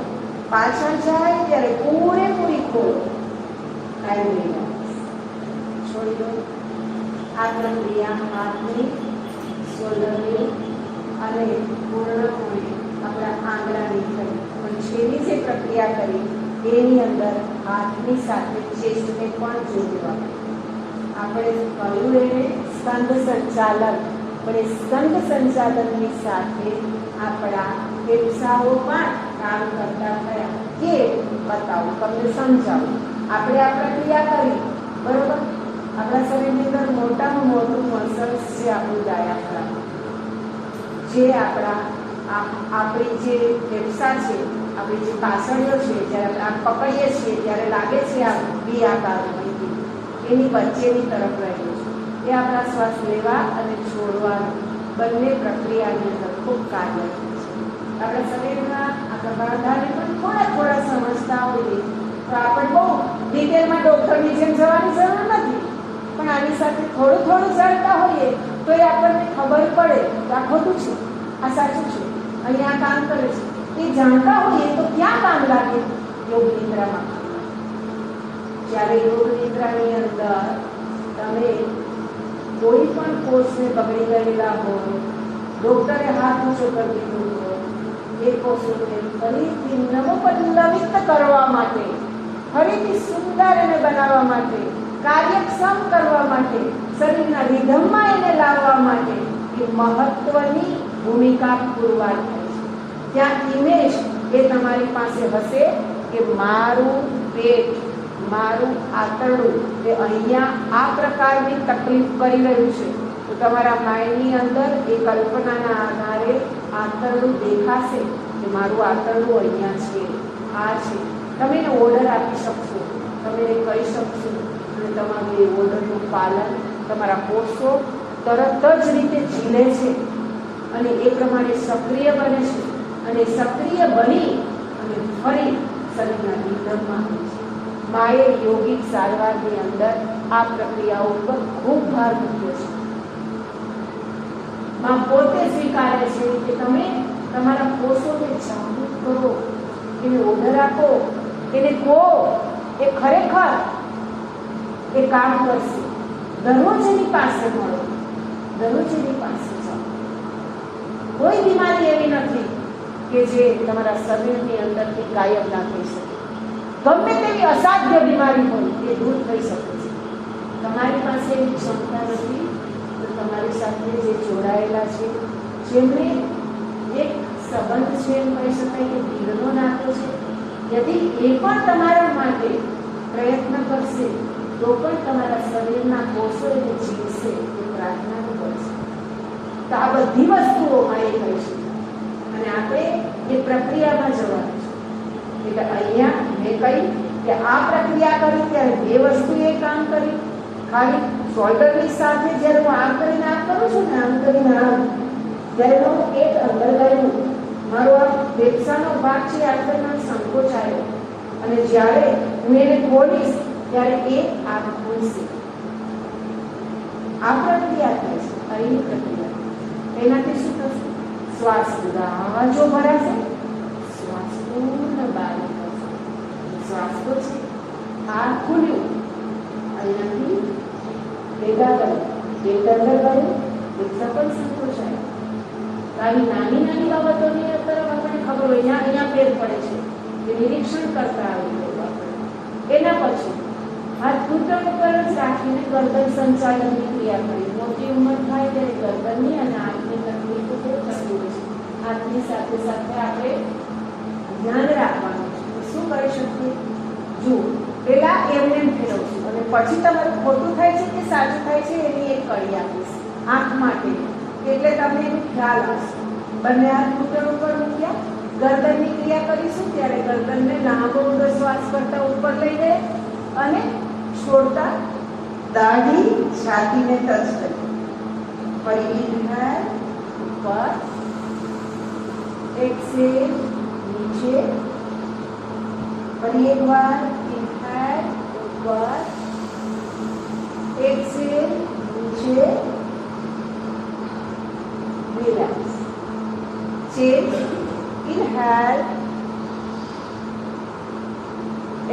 પાછળ જાય ત્યારે પૂરેપૂરી ખોલો. છોડી દો. આ પ્રક્રિયા હાથની, શોલ્ડરની અને પૂર્ણપણે આપણા આંગળાની થઈ. પણ છેલ્લી જે પ્રક્રિયા કરી એની અંદર હાથની સાથે ચેસ્ટને પણ જોડવા. આપણે કહ્યું એને સ્કંદ સંચાલન, પણ એ સ્કંદ સંચાલનની સાથે આપણા ફેફસાઓ પણ કામ કરતા થયા. કે બતાવું, તમને સમજાવું. આપણે આ પ્રક્રિયા કરી, બરોબર? આપણા શરીરની અંદર મોટામાં મોટું મસલ્સ છે આપણું ડાયાફ્રામ, જે આપણી જે ફેફસા છે, આપણી જે પાસળીઓ છે, જ્યારે આપણે આમ પકડીએ છીએ ત્યારે લાગે છે આ બી આકાર એની વચ્ચેની તરફ રહેલું છે. એ આપણા શ્વાસ લેવા અને છોડવાનું બંને પ્રક્રિયાની અંદર ખૂબ કાર્ય છે. આપણા શરીરના આપણા બાળાને પણ થોડા સમજતા હોઈએ તો આપણે બહુ ડિટેલમાં ડૉક્ટરની જેમ જવાની જરૂર નથી, પણ આની સાથે થોડું જાણતા હોઈએ તો એ આપણને ખબર પડે કે આ ખોટું છે, આ સાચું છે, અહીંયા કામ કરે છે. એ જાણતા હોઈએ તો ક્યાં કામ લાગે? યોગ નિદ્રામાં. જ્યારે યોગ નિદ્રાની અંદર તમે કોઈ પણ કોષને બગડી ગયેલા હોય, ડોક્ટરે હાથ ઊંચો કરી દીધો હોય, એ કોષોને ફરીથી નવોપલ્લવિત કરવા માટે, ફરીથી સુંદર એને બનાવવા માટે, કાર્યક્ષમ કરવા માટે, શરીરના રિધમમાં એને લાવવા માટે એ મહત્વની ભૂમિકા પુરવાર થાય છે. ત્યાં ઇમેજ એ તમારી પાસે હશે કે મારું પેટ, મારું આંતરડું એ અહીંયા આ પ્રકારની તકલીફ કરી રહ્યું છે, તો તમારા માઇન્ડની અંદર એ કલ્પનાના આધારે આંતરડું દેખાશે કે મારું આંતરડું અહીંયા છે, આ છે. તમે એને ઓર્ડર આપી શકશો, તમે એને કહી શકશો અને તમારું એ ઓર્ડરનું પાલન તમારા કોષો તરત જ રીતે ઝીલે છે અને એ પ્રમાણે સક્રિય બને છે અને સક્રિય બની અને ફરી શરીરના નિયમમાં આવે છે. માએ યોગિક સારવારની અંદર આ પ્રક્રિયાઓ ઉપર ખૂબ ભાર મૂક્યો છે. માં પોતે સ્વીકારે છે કે તમે તમારા કોષોને જાગૃત કરો, એને ઓર્ડર આપો, એને કહો, એ ખરેખર એ કામ કરશે. દરરોજ એની પાસે મળો, દરરોજ એની પાસે જાઓ. કોઈ બીમારી એવી નથી કે જે તમારા શરીરની અંદરથી ગાયબ ના થઈ શકે. ગમે તેવી અસાધ્ય બીમારી હોય એ દૂર થઈ શકે છે. તમારી પાસે એવી ક્ષમતા નથી તો તમારી સાથે જે જોડાયેલા છે, જેમને એક સંબંધ છે એમ કહી શકાય કે દિલનો નાતો છે, યદિ એ પણ તમારા માટે પ્રયત્ન કરશે તો પણ તમારા શરીરના કોષો એને જીવશે એ પ્રાર્થના કરશે. તો આ બધી વસ્તુઓમાં એ કહી છે અને આપણે એ પ્રક્રિયામાં જવાનું છે. એટલે અહીંયા મેં કહી કે આ પ્રક્રિયા કરી ત્યારે બે વસ્તુએ કામ કરી. ખાલી શોલ્ડરની સાથે જ્યારે હું આમ કરીને આમ કરું છું ને, આમ કરીને આમ, ત્યારે હું એક અંદર ગયું, મારો આ ફેફસાનો ભાગ છે આગળનો સંકોચાયો અને જ્યારે હું એને ખોલીશ ત્યારે એ આમ ખુલશે. આ પ્રક્રિયા થાય છે, અહીંની પ્રક્રિયા. એનાથી શું થશે? શ્વાસ ગાજો ભરાશે, શ્વાસ પૂર્ણ બહાર નીકળશે. શ્વાસ તો છે આ ખુલ્યું, અહીંયાથી ભેગા કર્યું, પેટ અંદર ગયું, ફેફસા પણ સંકોચાય. આવી નાની નાની બાબતોની તરફ આપણને ખબર હોય, અહીંયા ફેર પડે છે એ નિરીક્ષણ કરતા આવી આપણે. એના પછી હાથ ઘૂંટણ ઉપર જ રાખીને ગરદન સંચાલનની ક્રિયા કરી. મોટી ઉંમર થાય ત્યારે ગરદનની અને હાથની તકલીફો બહુ થતી હોય છે. હાથની સાથે સાથે આપણે ધ્યાન રાખવાનું છે. શું કરી શકીએ? જુઓ, પેલા એમને ફેરવશું અને પછી તમારું ખોટું થાય છે કે સાચું થાય છે એની એક કડી આપીશ આંખ માટે, એટલે તમને એનો ખ્યાલ આવશે. બંને હાથ ઘૂંટણ ઉપર મૂક્યા, ગરદનની ક્રિયા કરીશું ત્યારે ગરદનને લાંબો ઊંડો શ્વાસ કરતા ઉપર લઈ જાય અને છોડતા દાઢી છાતીને ટચ કરી. ફરી ઇન્હેલ ઉપર, એક્સેલ નીચે, ફરી એકવાર ઇન્હેલ ઉપર, એક્સેલ નીચે, રિલેક્સ. ચેન્જ, ઇન્હેલ,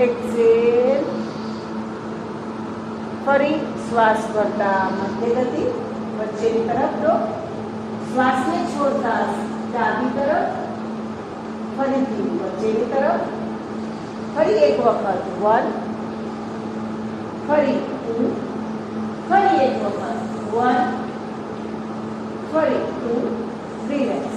એક્સેલ, ફરી શ્વાસ કરતા મધ્ય ગતિ વચ્ચેની તરફ લો, શ્વાસને છોડતા ડાબી તરફ, ફરીથી વચ્ચેની તરફ, ફરી એક વખત 1, ફરી 2, ફરી એક વખત 1, ફરી 2, રિલેક્સ.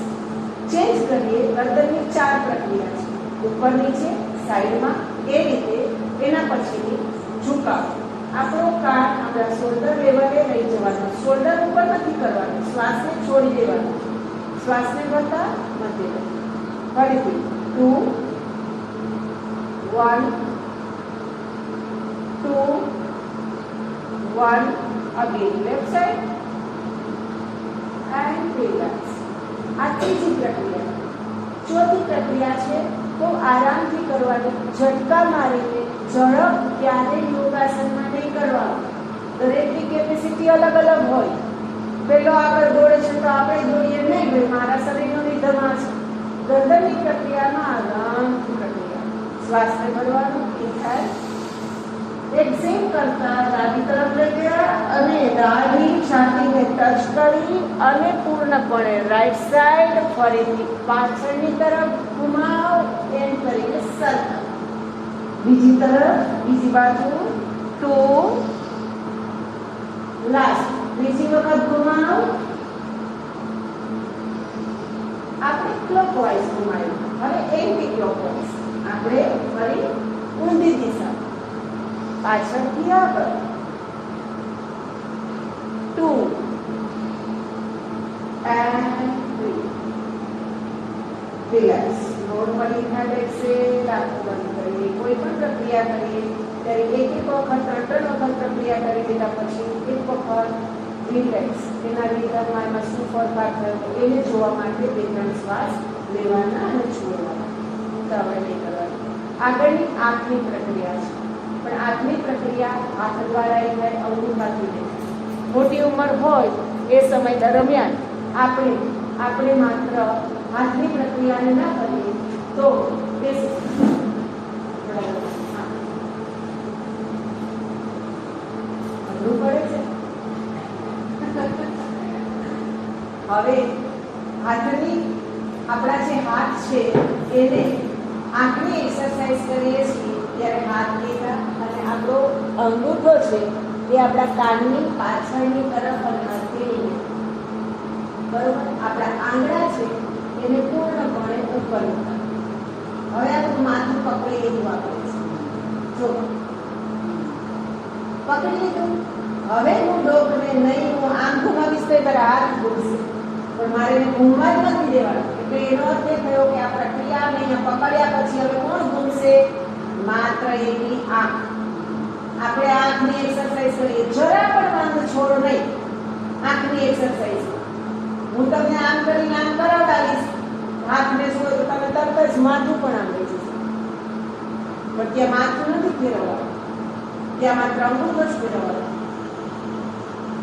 ચેન્જ કરીએ. ગરદનની 4 પ્રક્રિયા છે, ઉપર નીચે સાઈડમાં, એ રીતે. એના પછીની ઝુકાવ. આપણો કાન આપણા શોલ્ડર લેવલે લઈ જવાનો, શોલ્ડર ઉપર નથી કરવાનું, શ્વાસને છોડી દેવાનો. શ્વાસને કરતા મધ્ય ગતિ. ફરીથી 2, 1, 2, 1, again left side and relax. આ ત્રીજી પ્રક્રિયા. ચોથી પ્રક્રિયા છે તો આરામથી કરવાની, ઝટકા મારીને ઝડપ ક્યારે યોગાસનમાં નહીં કરવાનું. દરેકની કેપેસિટી અલગ અલગ હોય. પેલો આગળ દોડે છે તો આપણે દોડીએ નહીં, ભાઈ મારા શરીરનો નિધમાં છે. ગરદનની પ્રક્રિયામાં આરામથી પ્રક્રિયા. શ્વાસને ભરવાનું, ઇન્હેલ, એક્સેલ કરતા ડાબી તરફ લઈ ગયા અને દાઢી છાતીને ટચ કરી અને પૂર્ણપણે રાઈટ સાઈડ, ફરીથી પાછળની તરફ ઘુમાવ, એમ કરીને સરખા. બીજી તરફ, બીજી બાજુ 2, લાસ્ટ. બીજી વખત ઘુમાવ. આપણે ક્લોકવાઇઝ ઘુમાવ્યું, હવે એન્ટી ક્લોકવાઇઝ. આપણે ફરી ઊંધી દિશા, પાછળથી આગળ 2 and 3. Relax. Normal inhale, exhale, આંખો બંધ કરીએ. કોઈ પણ પ્રક્રિયા કરીએ ત્યારે એક વખત 3 વખત પ્રક્રિયા કરી દીધા પછી એક વખત રિલેક્સ. એના લીધમાં એમાં શું ફેરફાર થયો એને જોવા માટે 2-3 શ્વાસ લેવાના અને છોડવાના. તો આપણે નહીં કરવાનું. આગળની આંખની પ્રક્રિયા છે, પણ આંખની પ્રક્રિયા હાથ દ્વારા એ થાય, અંગૂઠાથી નહીં. મોટી ઉંમર હોય એ સમય દરમિયાન આપણે માત્ર હાથની પ્રક્રિયાને ના કરીએ તો તે અઘરું પડે છે. હવે હાથની, આપણા જે હાથ છે એક્સરસાઇઝ કરીએ છીએ ત્યારે હાથ લીધા અને આપણો અંગૂઠો છે એ આપણા કાનની પાછળની તરફ હથેળીને, બરોબર, આપણા આંગળા છે એને પૂર્ણપણે ઉપર મૂકવા. હવે આપણું માથું પકડી લીધું આપણે છે, જો પકડી લીધું. હવે હું ડોકને નહીં, હું આમ ઘુમાવીશ તો એ હાથ ઘૂમશે, પણ મારે એને ઘૂમવા જ નથી દેવાનું. એટલે એનો અર્થ એ થયો કે આ પ્રક્રિયા મેં પકડ્યા પછી હવે કોણ ઘૂમશે? માત્ર એની આંખ. આપણે આંખની એક્સરસાઇઝ કરીએ, જરા પણ વાંધો છોડો નહીં આંખની એક્સરસાઇઝ. હું તમને આમ કરીને આમ કરાવડાવીશ, હાથને છોડો તો તમે તરત જ માથું પણ આમ લઈ જશો, પણ ત્યાં માથું નથી ફેરવવાનું, ત્યાં માત્ર અંગૂઠો જ ફેરવવાનો,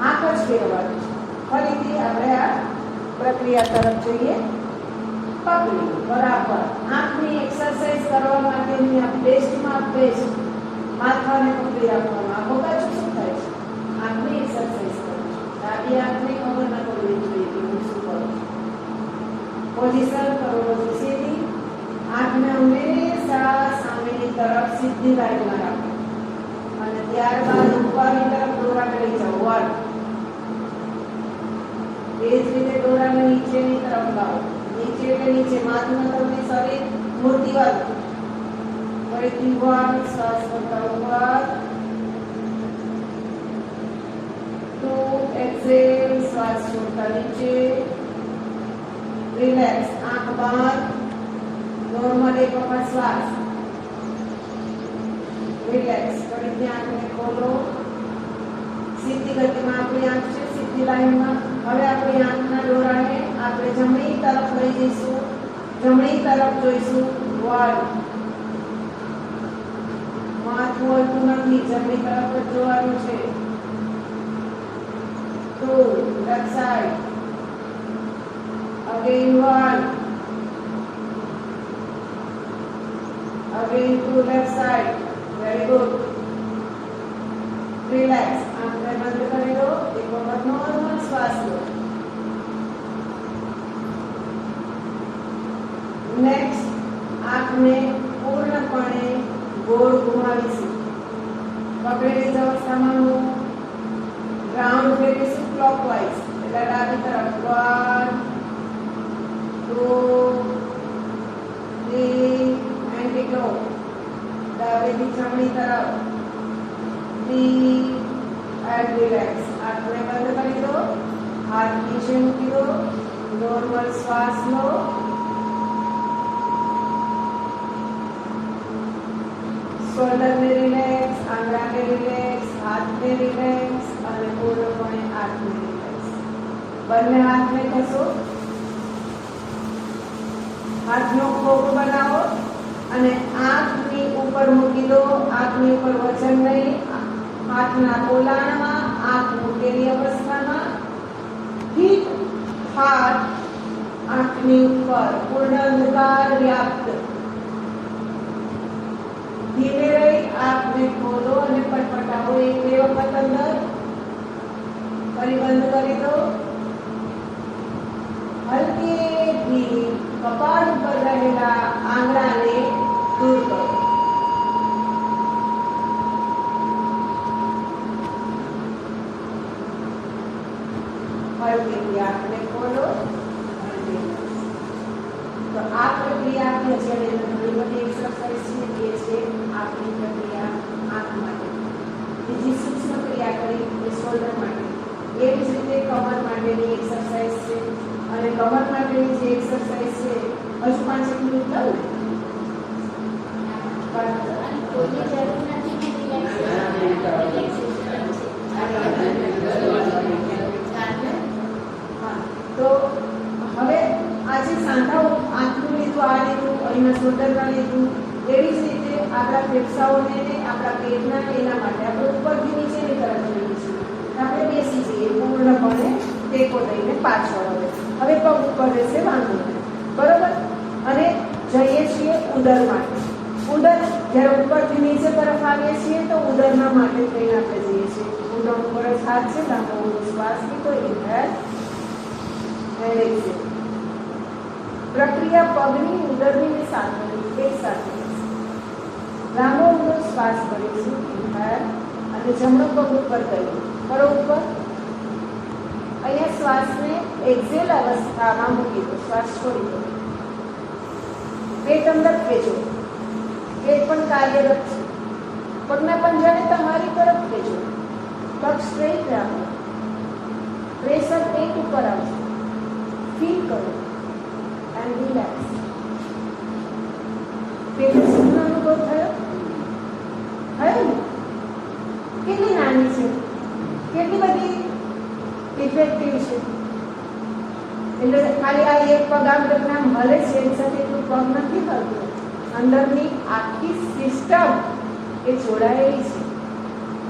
આંખ જ ફેરવવાની છે. ફરીથી આપણે આ પ્રક્રિયા તરફ જઈએ. પકડી બરાબર. આંખની એક્સરસાઇઝ કરવા માટેની આ બેસ્ટમાં બેસ્ટ. માથાને પકડી રાખવાનું. આંખો બાજુ શું થાય છે? આંખની એક્સરસાઇઝ કરો છો. ડાબી આંખને ખબર ન પડવી જોઈએ કે હું શું કરું છું. પોઝિશન કરો છો સીધી. આંખને હંમેશા સામેની તરફ સીધી લાઈનમાં રાખો અને ત્યારબાદ ઉપરની તરફ દોરાને લઈ જાઓ. 1. એ જ રીતે દોરાને નીચેની તરફ લાવો. નીચે એટલે નીચે, માથું તમને શરીર મૂર્તિવત. ફરીથી 1, શ્વાસ કરતા ઉપર. 2, એક્સેલ, શ્વાસ છોડતા નીચે. રિલેક્સ, આંખ બંધ. નોર્મલ એક વખત શ્વાસ. રિલેક્સ, ફરીથી આંખને ખોલો. સીધી ગતિમાં આપણી આંખ છે, સીધી લાઈનમાં. હવે આપણી આંખના દોરાને આપણે જમણી તરફ લઈ જઈશું, જમણી તરફ જોઈશું. 1, માથું હલતું નથી, જમણી તરફ જ જોવાનું છે. 2, left side. Again 1. Again 2, left side. Very good. Relax. આંખને બંધ કરી દો. એક વખત નોર્મલ શ્વાસ લો. નેક્સ્ટ, આંખને પૂર્ણપણે ગોળ ઘુમાવીશું. પકડેલી અવસ્થામાં હું રાઉન્ડ ફેરીશું ક્લોકવાઇઝ. એટલે ડાબી તરફ 1, 2, 3 એન્ટી ક્લોક. ડાબેથી જમણી તરફ 3 એન્ડ રિલેક્સ. આંખને બંધ કરી દો. હાથ નીચે મૂકી દો. નોર્મલ શ્વાસ લો. શોલ્ડરને રિલેક્સ, આંગળાને રિલેક્સ, હાથને રિલેક્સ અને પૂર્ણપણે આંખને રિલેક્સ. બંને હાથને ઘસો. હાથનો ખોખો બનાવો અને આંખની ઉપર મૂકી દો. આંખની ઉપર વજન નહીં, હાથના પોલાણમાં આંખ મૂકેલી અવસ્થામાં. ઠીક, હાથ આંખની ઉપર, પૂર્ણ અંધકાર વ્યાપ્ત. ધીમે રહી આંખને ખોલો અને પટપટાવો. 1-2 વખત અંદર. ફરી બંધ કરી દો. હલકેથી કપાળ ઉપર રહેલા આંગળાને દૂર કરો. હલકેથી આંખને ખોલો. તો આ પ્રક્રિયા આપણે જ્યારે ઘણી બધી એક્સરસાઇઝ છે એ છે આપણી પ્રક્રિયા આંખ માટે. બીજી સૂક્ષ્મ ક્રિયા કરી એ શોલ્ડર માટે. એવી જ રીતે કમર માટેની એક્સરસાઇઝ છે અને કમર માટેની જે એક્સરસાઇઝ છે હજુ 5 મિનિટ લઉં ને કોઈની જરૂર નથી તો હવે આજે સાંધાઓ આંખનું લીધું, આ લીધું, અહીંના શોલ્ડરના લીધું. એવી જ રીતે આપણા ફેફસાઓને આપણા પેટના એના માટે આપણે ઉપરથી નીચેની તરફ જોઈએ છીએ. આપણે બેસી જઈએ પૂર્ણપણે ટેકો દઈને પાછળ. હવે પગ ઉપર રહેશે, વાંધો નહીં, બરોબર. અને જઈએ છીએ ઉદર માટે. ઉદર જ્યારે ઉપરથી નીચે તરફ આવીએ છીએ તો ઉદરના માટે થઈને આપણે જઈએ છીએ. ઉદર ઉપર જ હાથ છે, લાંબો શ્વાસ લીધો, ઇન્હેલ એન્ડ એક્સેલ. પ્રક્રિયા પગની ઉદરની સાથે એક સાથે કરીશું ઇન્હેલ અને જમણો પગ ઉપર કર્યું કરો ઉપર અહીંયા શ્વાસને એક્ઝેલ અવસ્થામાં મૂકી દો શ્વાસ છોડી દો પેટ અંદર ખેંચો પેટ પણ કાર્યરત છે પગના પંજાને તમારી તરફ ખેંચો પગ સ્ટ્રેટ રાખો પ્રેશર પેટ ઉપર આવશે ફીલ કરો એન્ડ રિલેક્સ પેટ સુખનો અનુભવ થયો ને કેટલી નાની છે કેટલી બધી ઇફેક્ટિવ છે એટલે ખાલી આ એક પગ આમ તમને મળે છે એની સાથે એટલું પગ નથી કરતું અંદરની આખી સિસ્ટમ એ જોડાયેલી છે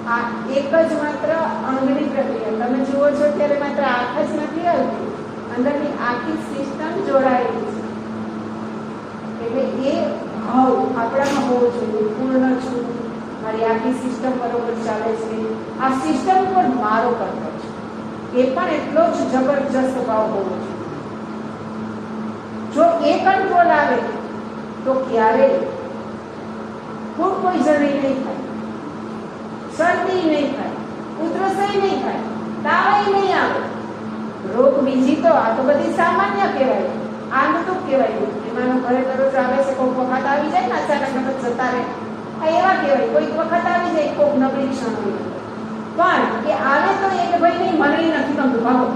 આ એક જ માત્ર અંગની પ્રક્રિયા તમે જુઓ છો ત્યારે માત્ર આંખ જ નથી આવતી અંદરની આખી સિસ્ટમ જોડાયેલી છે એટલે એ ભાવ આપણામાં હોવો જોઈએ પૂર્ણ છું મારી આખી સિસ્ટમ બરોબર ચાલે છે આ સિસ્ટમ પર મારો કંટ્રોલ છે એ પણ એટલો જ જબરજસ્ત ભાવ હોવો જોઈએ જો એ કંટ્રોલ આવે તો ક્યારેય ફૂડ પોઈઝનિંગ નહીં થાય શરદી નહીં થાય ઉધરસય નહીં થાય તાવ નહીં આવે રોગ બીજી તો આ તો બધી સામાન્ય કહેવાય આનું તો કહેવાય એમાંનો ઘરે દરરોજ આવે છે કોઈક વખત આવી જાય ને અચાનક મતલબ જતા રહે આ એવા કહેવાય કોઈક વખત આવી જાય કોઈક નબળી ક્ષણ હોય પણ એ આવે તો એ કે ભાઈ નહીં મને નથી ગમતું ભાગો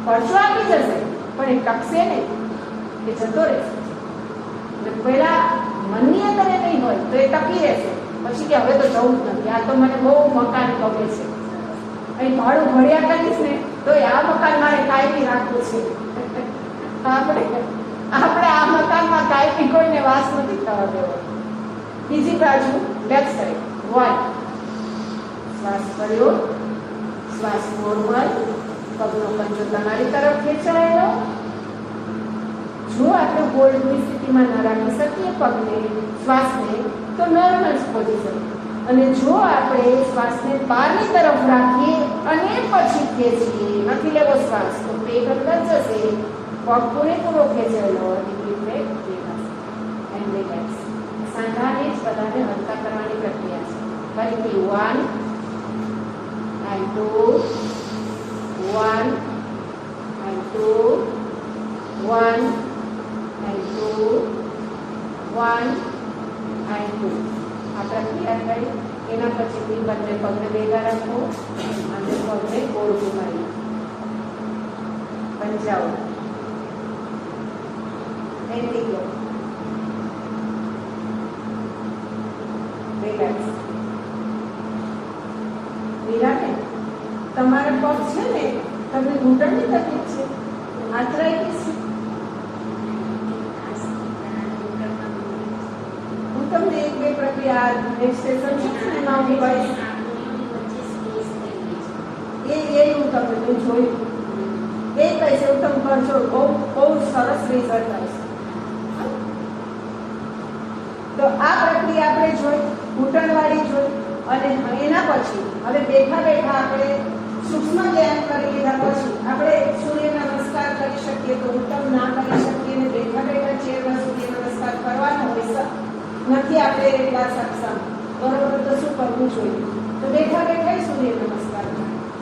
પરસો આપી જશે પણ એ ટકશે નહીં એ જતો રહેશે એટલે પહેલા મનની અંદર એ નહીં હોય તો એ ટકી રહેશે પછી કે હવે તો જવું જ નથી આ તો મને બહુ મકાન ગમે છે અહીં ભાડું ભર્યા કરીશ ને તો આ મકાન મારે કાયમી રાખવું છે આપણે આ મકાનમાં કાયમી કોઈને વાસ નથી થવા દેવો બીજી બાજુ લેફ્ટ સાઈડ વન શ્વાસ કર્યો શ્વાસ નોર્મલ પગનો પંજો તમારી તરફ ખેંચાયેલો જો આપણે હોલ્ડની સ્થિતિમાં ન રાખી શકીએ પગને શ્વાસને તો નોર્મલ પોઝિશન અને જો આપણે શ્વાસને બહારની તરફ રાખીએ અને પછી ખેંચીએ નથી લેવો શ્વાસ તો પેટ અંદર જશે પગ પૂરેપૂરો ખેંચાયેલો ઇફેક્ટ દેખાશે એન્ડ રિલેક્સ સાંધાને જ બધાને હલકા કરવાની પ્રક્રિયા છે ફરીથી 1 and 2 1 and 2 1 and 2 1 and 2 આ પ્રક્રિયા કરી એના પછીથી બંને પગને ભેગા રાખો અને પગને ગોળ ઘુમાવી પંજાઓ એન્ટી ગો રિલેક્સ વિરાને તમારા પગ છે ને તમને ઘૂંટણની તકલીફ છે આર્થરાઇટિસ હું તમને એક બે પ્રક્રિયા નેક્સ્ટ સેશન છે ને એમાં હું કહીશ એ હું તમને જોયું એ કહીશ એવું તમે કરશો બહુ સરસ રિઝલ્ટ આવશે તો આ પ્રક્રિયા આપણે જોઈ ઘૂંટણવાળી જોઈ અને એના પછી હવે બેઠા બેઠા આપણે સૂક્ષ્મ ધ્યાન કરી લીધા પછી આપણે સૂર્ય નમસ્કાર કરી શકીએ તો ઉત્તમ ના કરી શકીએ ને બેઠા બેઠા ચેરમાં સૂર્ય નમસ્કાર કરવાનો હોય નથી આપણે એટલા સક્ષમ બરોબર તો શું કરવું જોઈએ તો બેઠા બેઠા સૂર્ય નમસ્કાર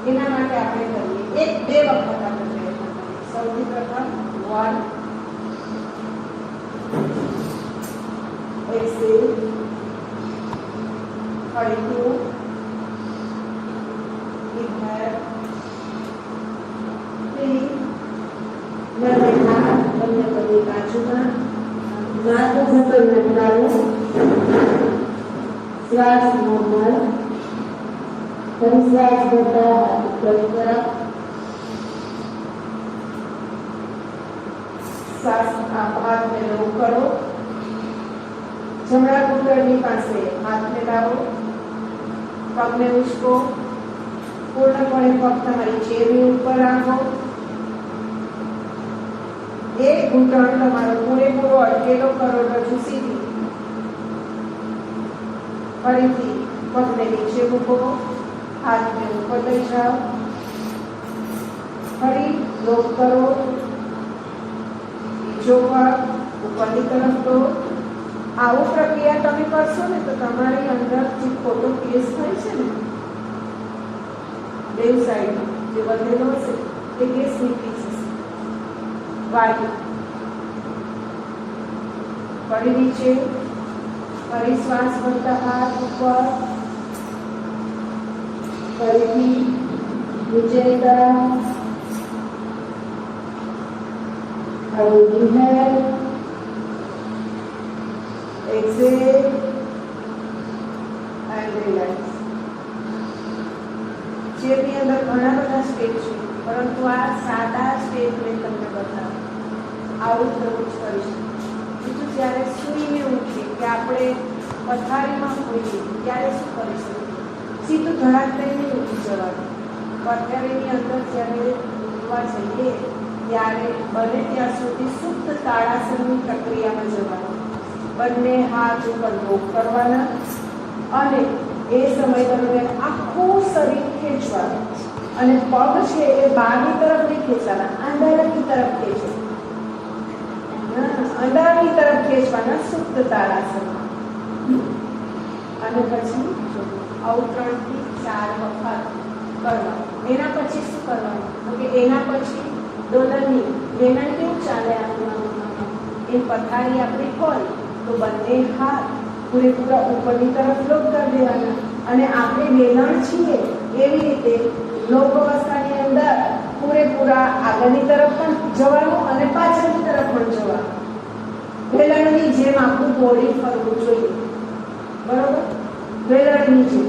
એના માટે આપણે કરીએ એક બે વખત આપણે પ્રયત્ન કરીએ સૌથી પ્રથમ 1 exhale ફરીથી inhale 3 બંને હાથ બંને પગની બાજુમાં માથું ઘૂંટણ નમવાનું શ્વાસ નોર્મલ ફરી શ્વાસ કરતા હાથ ઉપર તરફ શ્વાસ હાથને લો કરો જમણા ઘૂંટણની પાસે હાથને લાવો પગને ઉચકો પૂર્ણપણે પગ તમારી ચેરની ઉપર રાખો એક ઘૂંટણ તમારો પૂરેપૂરો અટકેલો કરોડરજ્જુ સીધી ફરીથી પગને નીચે મૂકો હાથને ઉપર લઈ જાઓ ફરી લોક કરો બીજો પગ ઉપરની તરફ લો આવું પ્રક્રિયા તમે કરશો ને તો તમારી અંદર જે ખોટો કેસ થાય છે ને બે સાઈડ જે વધેલો હશે તે કેસ નીકળી જશે. વાયુ ફરી નીચે, ફરી શ્વાસ ભરતા હાથ ઉપર, ફરીથી નીચેની તરફ. હવે ઇન્હેલ, exhale and relax. જેની અંદર ઘણા બધા સ્ટેપ છે, પરંતુ આ સાદા સ્ટેપ મેં તમને બતાવ્યું. આવું જ દરરોજ કરીશું. બીજું જ્યારે સૂઈને ઉઠીએ કે આપણે પથારીમાં હોઈએ ત્યારે શું કરી શકીએ? સીધું ધડાક દઈને ઉઠી જવાનું. પથારીની અંદર જ્યારે ઉઠવા જઈએ ત્યારે બને ત્યાં સુધી સુપ્ત તાળાસનની પ્રક્રિયામાં જવાનું. બંને હાથ ઉપર રોક કરવાના અને એ સમય દરમિયાન આખું શરીર ખેંચવાનું અને પગ છે એ બહારની તરફ નહીં ખેંચવાના, અંદરની તરફ ખેંચવાના. અંદરની તરફ ખેંચવાના સુપ્ત તાળાસનમાં. અને પછી આવું 3 થી 4 વખત કરવાનું. એના પછી શું કરવાનું? તો કે એના પછી દોલનની વેલણ કેવું ચાલે આપણું એ પથારી આપણી હોય તો બંને હાથ પૂરેપૂરા ઉપરની તરફ લોક કરી દેવાના અને આપણે વેલણ છીએ એવી રીતે લોક અવસ્થાની અંદર પૂરેપૂરા આગળની તરફ પણ જવાનું અને પાછળની તરફ પણ જવાનું. વેલણની જેમ આપણું બોડી ફરવું જોઈએ. બરોબર? વેલણની જેમ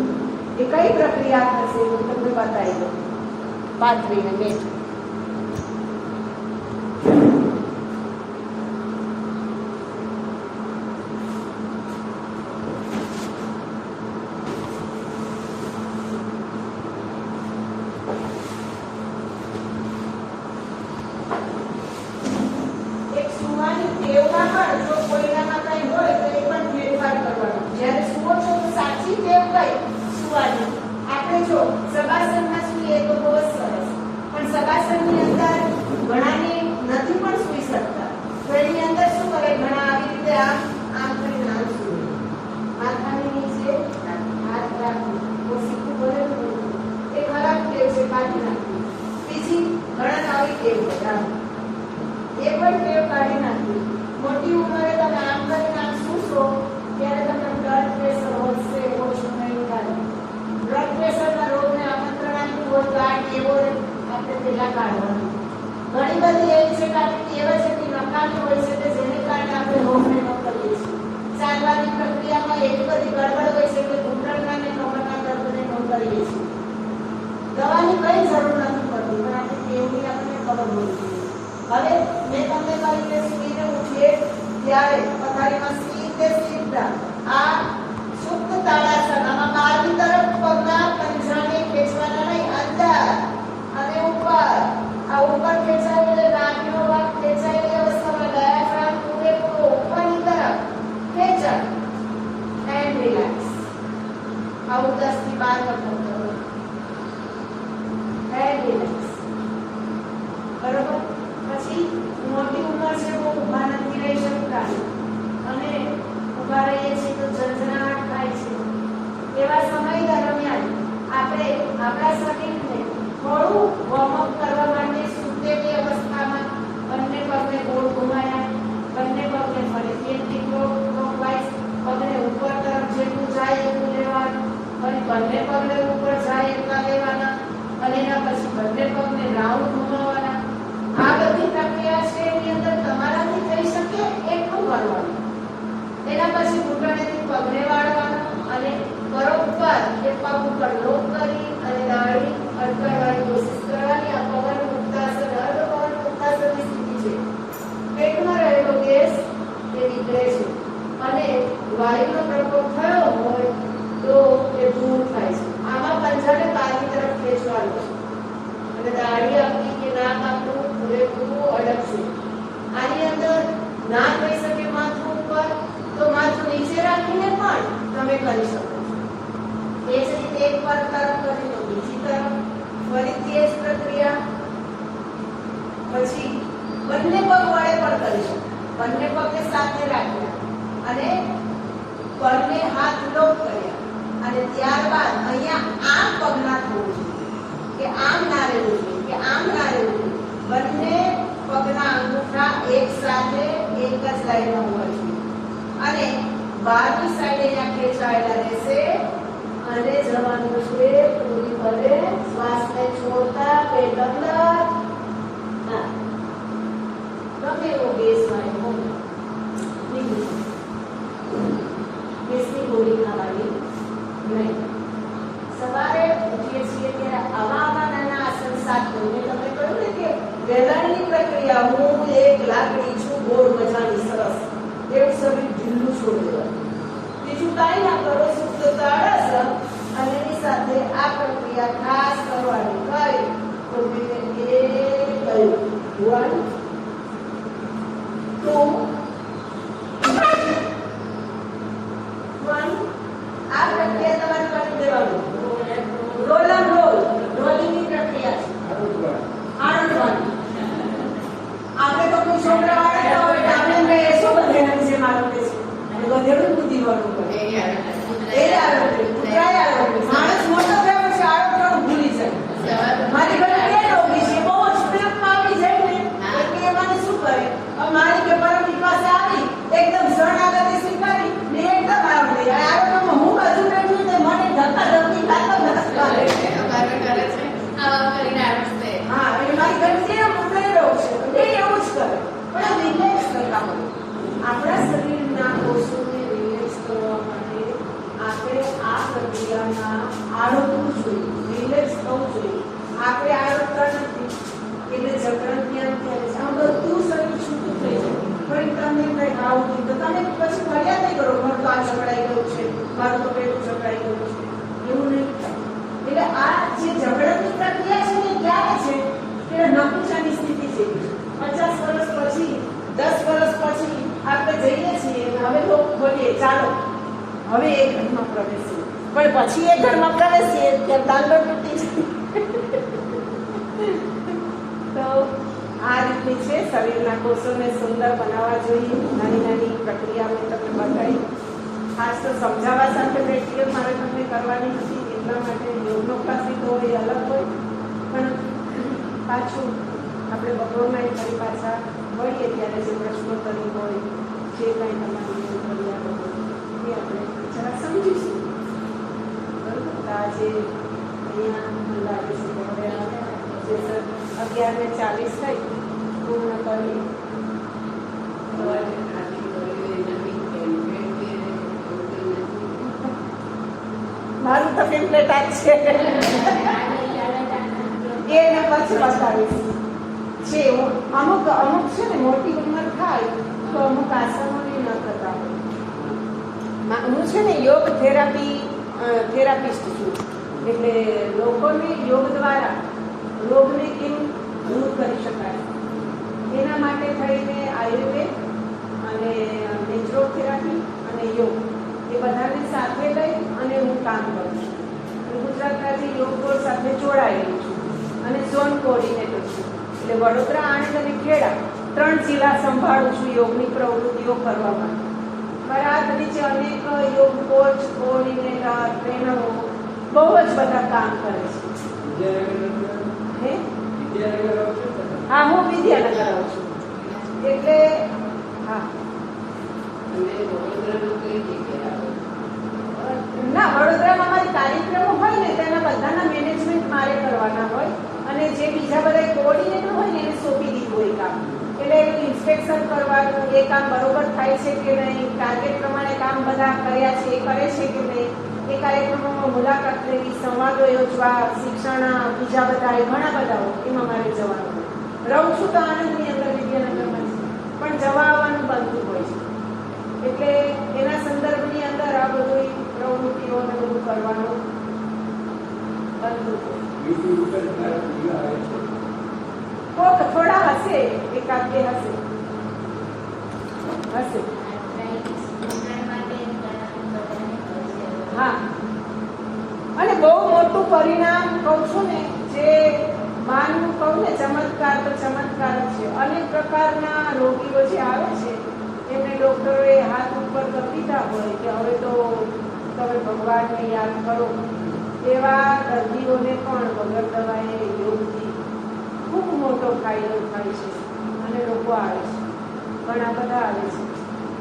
એ કઈ પ્રક્રિયા થશે હું તમને બતાવી દઉં. પાથરીને બેઠ. મોટી ઉંમરે તમે આમ કરીને આમ સૂશો ત્યારે તમને બ્લડ પ્રેશર વધશે, ઓછું નહીં થાય. બ્લડ પ્રેશરના રોગને આમંત્રણ આપ્યું હોય તો આ ટેવો આપણે પેલા કાઢવાનું. ઘણી બધી એવી છે કે આપણી ટેવ છે કે નકામી હોય છે કે જેને કારણે આપણે રોગને ન કરીએ છીએ. ચાલવાની પ્રક્રિયામાં એવી બધી ગડબડ હોય છે કે ઘૂંટણના ને કમરના દર્દને ન કરીએ છીએ. દવાની કઈ જરૂર નથી પડતી, પણ આપણી ટેવની આપણને ખબર હોવી જોઈએ. હવે મેં તમને કહ્યું કે સૂઈને ઉઠીએ ત્યારે પથારીમાં સીધા આ સુપ્ત તાળાસન, આમાં બહારની તરફ પગના પંજાને ખેંચવાના નહીં, અંદર અને ઉપર. આ ઉપર ખેંચાય એટલે નાભીનો ભાગ ખેંચાયેલી અવસ્થામાં ડાયાફ્રામ પૂરેપૂરો ઉપરની તરફ ખેંચાય એન્ડ રિલેક્સ. આવું 10 થી 12 વખત કરો એન્ડ રિલેક્સ. બરોબર? પછી મોટી ઉંમર છે બહુ ઊભા નથી રહી શકતા અને ઊભા રહીએ છીએ તો ઝંઝનાટ થાય છે. એવા સમય દરમિયાન આપણે આપણા શરીરને થોડું વોર્મઅપ કરવા માટે સૂતેલી અવસ્થામાં બંને પગને ગોળ ઘુમાયા, બંને પગને ફરીથી એન્ટી ક્લોકવાઇઝ, પગને ઉપર તરફ જેટલું જાય એટલું લેવાનું, ફરી બંને પગને ઉપર જાય એટલા લેવાના અને એના પછી બંને પગને રાઉન્ડ ઘુમાવવાના. આ બધી પ્રક્રિયા છે એની અંદર તમારાથી થઈ શકે એટલું કરવાનું. એના પછી ઘૂંટણેથી પગને વાળવાનું અને બરોબર એ પગ ઉપર લોક કરી અને નાડી અડકવાની કોશિશ કરવાની. આ પવન મુક્તાસન, અર્ધ પવન મુક્તાસનની સ્થિતિ છે. પેટમાં રહેલો ગેસ એ નીકળે છે અને વાયુનો પ્રકોપ થયો હોય તો એ દૂર થાય છે. આમાં પંજાને બહારની તરફ ખેંચવાનું અને દાઢી આપણી કે નાક આપણું પૂરેપૂરું અડકશે. આની અંદર ના થઈ શકે માથું ઉપર તો માથું નીચે રાખીને પણ તમે કરી શકો છો. એ જ રીતે એક પગ તરફ કરી તો બીજી તરફ ફરીથી એ જ પ્રક્રિયા. પછી બંને પગ વડે પણ કરી શકો. બંને પગને સાથે રાખ્યા અને બંને હાથ લોક કર્યા અને ત્યારબાદ અહીંયા આમ પગના થવું જોઈએ કે આમ ના રહેવું જોઈએ કે આમ ના રહેવું જોઈએ. બંને પગના અંગૂઠા એક સાથે એક જ લાઈનમાં હોવા જોઈએ અને બહારની સાઈડે અહીંયા ખેંચાયેલા રહેશે અને જવાનું છે પૂરી ભરે શ્વાસને છોડતા પેટ અંદર. હા, ગમે એવો ગેસ હોય ગેસની ગોળી ખાવાની નહીં. સવારે ઉઠીએ છીએ ત્યારે આવા નાના આસન 7 કરું. મેં તમને કહ્યું ને કે વેલણની પ્રક્રિયા, હું એક લાકડી છું ગોળ મજાની સરસ, એવું શરીર ઢીલું છોડી દેવાનું. બીજું કાંઈ ના કરો, સુપ્ત તાળાસન અને એની સાથે આ પ્રક્રિયા ખાસ કરવાની. કઈ તો મેં એ કહ્યું 1 2 આ પ્રક્રિયા તમારે કરી દેવાનું. રોલ એન્ડ રોલ, રોલિંગની પ્રક્રિયા છે. આળંદવાની. આપણે તો કોઈ છોકરા વાળા હોય તો આપણે એમ કહીએ શું ગધેડાની જેમ આરોગ્ય છે અને ગધેડું બુદ્ધિ વાળું કરે. એ આરોગ્ય, કુતરાય આરોગ્ય. માણસ મોટો થયો પછી આરોગ્ય ભૂલી જાય. મારી ઘરે 2 રોગી છે, બહુ જ પ્રેમમાં આવી જાય ને એટલે એ મને શું કરે, મારી કે પરમની પાસે આવી એકદમ શરણાગતિ સ્વીકારી ને એકદમ આવડે આરોગ્યમાં હું બાજુ બેઠું ને મને ધક્કા ધક્કી ખાતો નમસ્કાર કરે છે. આવા કરીને આવડે. હા, એટલે મારી ઘરે જે મોટો રોગ છે એ એવું જ કરે. પણ રિલેક્સ કરતા હોય. આપણા શરીરના કોષોને રિલેક્સ કરવા માટે આપણે આ પ્રક્રિયામાં આળોટવું જોઈએ, રિલેક્સ થવું જોઈએ. આપણે આળોટતા નથી એટલે જકરણ ત્યાં થાય છે. આમ બધું શરીર છૂટું થઈ જાય. પણ તમને કંઈ આવતું તો તમે પછી ફરિયાદ નહીં કરો, મારું તો આ જકડાઈ ગયું છે, મારું તો પેલું જકડાઈ ગયું છે, એવું નહીં થાય. એટલે આ જે ઝઘડની પ્રક્રિયા છે ને ક્યારે છે કે નપુંસાની સ્થિતિ છે. 50 વર્ષ પછી 10 વર્ષ પછી આપણે જઈએ છીએ હવે લોકો બોલીએ ચાલો હવે એ ઘરમાં પ્રવેશીએ, પણ પછી એ ઘરમાં પ્રવેશીએ ત્યાં દાંડો તૂટી જાય. તો આ રીતની છે શરીરના કોષોને સુંદર બનાવવા જોઈએ. નાની નાની પ્રક્રિયા મેં તમને બતાવી. ખાસ તો સમજાવવા સાથે પ્રેક્ટિકલ મારે તમને કરવાની નથી, એટલા માટે યોગનો ક્લાસ લીધો હોય એ અલગ હોય. પણ પાછું આપણે બપોરના ફરી પાછા મળીએ ત્યારે જે પ્રશ્નોત્તરી હોય, જે કાંઈ તમારી ફરિયાદો હોય એ આપણે જરા સમજીશું. બરાબર? તો આજે અહીંયા મને લાગે છે કે હવે જે 11:40 થઈ પૂર્ણ કરી મારું તો ટેમ્પલેટ જ છે એને પછી બતાવીશ. છે અમુક છે ને મોટી ઉંમર થાય તો અમુક આસનોને ન કરતા હોય. હું છે ને યોગ થેરાપિસ્ટ છું, એટલે લોકોને યોગ દ્વારા રોગને કેમ દૂર કરી શકાય એના માટે થઈને આયુર્વેદ અને નેચરોથેરાપી અને યોગ એ બધાને સાથે લઈ અને હું કામ કરું છું. હું ગુજરાત રાજ્ય યોગ બોર્ડ સાથે જોડાયેલી છું અને ઝોન કોઓર્ડિનેટર છું. એટલે વડોદરા, આણંદ અને ખેડા 3 જિલ્લા સંભાળું છું યોગની પ્રવૃત્તિઓ કરવા માટે. મારા હાથ નીચે અનેક યોગ કોચ, કોઓર્ડિનેટર, ટ્રેનરો બહુ જ બધા કામ કરે છે. હા, હું વિદ્યાનગર આવું છું. એટલે હા ના, વડોદરામાં મારી કાર્યક્રમો હોય ને તેના બધાના મેનેજમેન્ટ મારે કરવાના હોય અને જે બીજા બધા કોઓર્ડિનેટર હોય ને એને સોંપી દીધું હોય કામ. એટલે એનું ઇન્સ્પેક્શન કરવાનું, એ કામ બરોબર થાય છે કે નહીં, ટાર્ગેટ પ્રમાણે કામ બધા કર્યા છે એ કરે છે કે નહીં, એ કાર્યક્રમોમાં મુલાકાત લેવી, સંવાદો યોજવા, શિક્ષણ બીજા બધા ઘણા બધા હોય એમાં મારે જવાનું હોય. રહું છું તો આણંદની અંદર વિદ્યાનગરમાં છે, પણ જવા આવવાનું બનતું હોય છે. એટલે એના સંદર્ભની અંદર આ બધી પ્રવૃત્તિઓને બધું કરવાનું બનતું હોય. થોડા હશે, એકાદ બે હશે. હા, અને બહુ મોટું પરિણામ કહું છું ને, જે માનવું કહું ને ચમત્કાર તો ચમત્કાર જ છે. અનેક પ્રકારના રોગીઓ જે આવે છે એમને ડૉક્ટરોએ હાથ ઉપર કરી દીધા હોય કે હવે તો તમે ભગવાનને યાદ કરો, એવા દર્દીઓને પણ વગર દવાએ યોગથી ખૂબ મોટો ફાયદો થાય છે અને લોકો આવે છે, ઘણા બધા આવે છે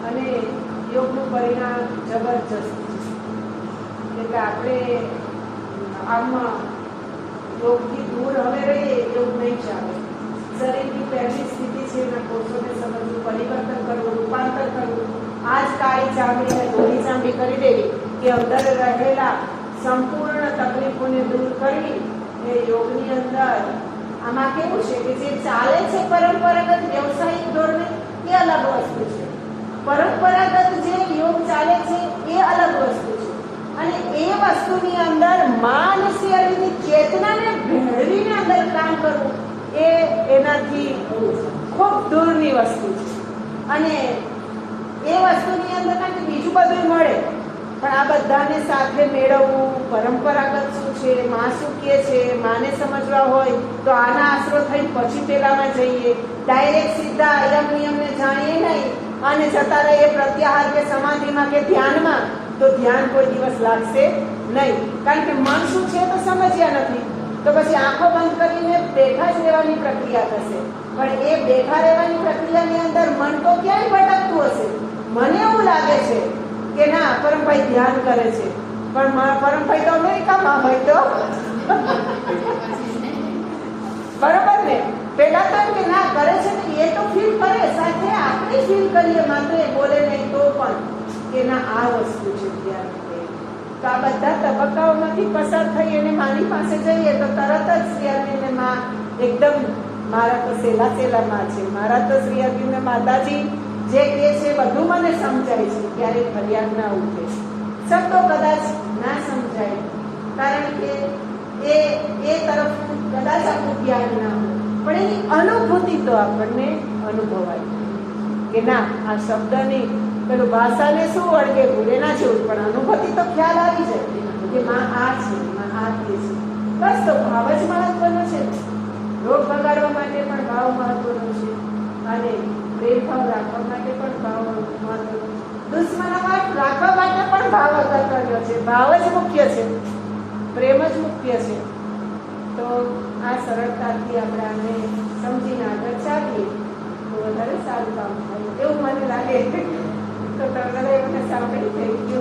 અને યોગનું પરિણામ જબરજસ્ત છે. એટલે આપણે આમાં યોગથી દૂર હવે રહીએ એવું નહીં ચાલે. શરીરની પહેલી સ્થિતિ છે એના કોષોને સમજવું, પરિવર્તન કરવું, રૂપાંતર કરવું. આ જ કાળી ચામડીને ધોળી ચામડી કરી દેવી કે અંદર રહેલા સંપૂર્ણ તકલીફોને દૂર કરવી એ યોગની અંદર. આમાં કેવું છે કે જે ચાલે છે પરંપરાગત વ્યવસાયિક ધોરણે એ અલગ વસ્તુ છે, પરંપરાગત જે યોગ ચાલે છે એ અલગ વસ્તુ છે અને એ વસ્તુની અંદર માનસિક અરવિંદની ચેતનાને ભેળવીને અંદર કામ કરવું એ એનાથી ખૂબ દૂરની વસ્તુ છે. અને એ વસ્તુની અંદર કારણ કે બીજું બધું મળે પણ આ બધાને સાથે મેળવવું, પરંપરાગત શું છે, માં શું કહે છે, માને સમજવા હોય તો આના આશરો થઈ પછી પેલામાં જઈએ, ડાયરેક્ટ સીધા યમ નિયમને જાણીએ નહીં અને જતા રહીએ પ્રત્યાહાર કે સમાધિમાં કે ધ્યાનમાં, તો ધ્યાન કોઈ દિવસ લાગશે નહીં. કારણ કે મન શું છે તો સમજ્યા નથી, તો પછી આંખો બંધ કરીને બેઠા જ રહેવાની પ્રક્રિયા થશે. પણ એ બેઠા રહેવાની પ્રક્રિયાની અંદર મન તો ક્યાંય ભટકતું હશે. મને એવું લાગે છે કે ના પરમભાઈ ધ્યાન કરે છે, પણ પરમભાઈ તો અમેરિકામાં હોય તો બરોબર ને. પેલા તો એમ કે ના કરે છે ને એ તો ફીલ કરે, સાથે આપણે ફીલ કરીએ, માત્ર એ બોલે નહીં તો પણ કે ના આ વસ્તુ છે ધ્યાન. તો આ બધા તબક્કાઓમાંથી પસાર થઈ અને માની પાસે જઈએ તો તરત જ શ્રી અરવિંદ માં એકદમ મારા તો સેલા સેલા માં છે, મારા તો શ્રી અરવિંદ માતાજી જે કહે છે બધું મને સમજાય છે, ક્યારેક ફરિયાદ ના ઉઠે, શબ્દો કદાચ ના સમજાય કારણ કે એ તરફ કદાચ આપણું ધ્યાન ના હોય, પણ એની અનુભૂતિ તો આપણને અનુભવાય કે ના આ શબ્દની પેલું ભાષાને શું વળગે ભૂલે ના જેવું, પણ અનુભૂતિ તો ખ્યાલ આવી જાય કે માં આ છે, માં આ કહે છે. બસ તો ભાવ જ મહત્વનો છે. રોગ ભગાડવા માટે પણ ભાવ મહત્વનો છે અને પ્રેમ ભાવ રાખવા માટે પણ ભાવ મહત્વનો, દુશ્મનામાં રાખવા માટે પણ ભાવ અગત્યનો છે. ભાવ જ મુખ્ય છે, પ્રેમ જ મુખ્ય છે. તો આ સરળતાથી આપણે આને સમજીને આગળ ચાલીએ તો વધારે સારું કામ થાય એવું મને લાગે. તો તમને મને સાંભળી થઈ ગયું.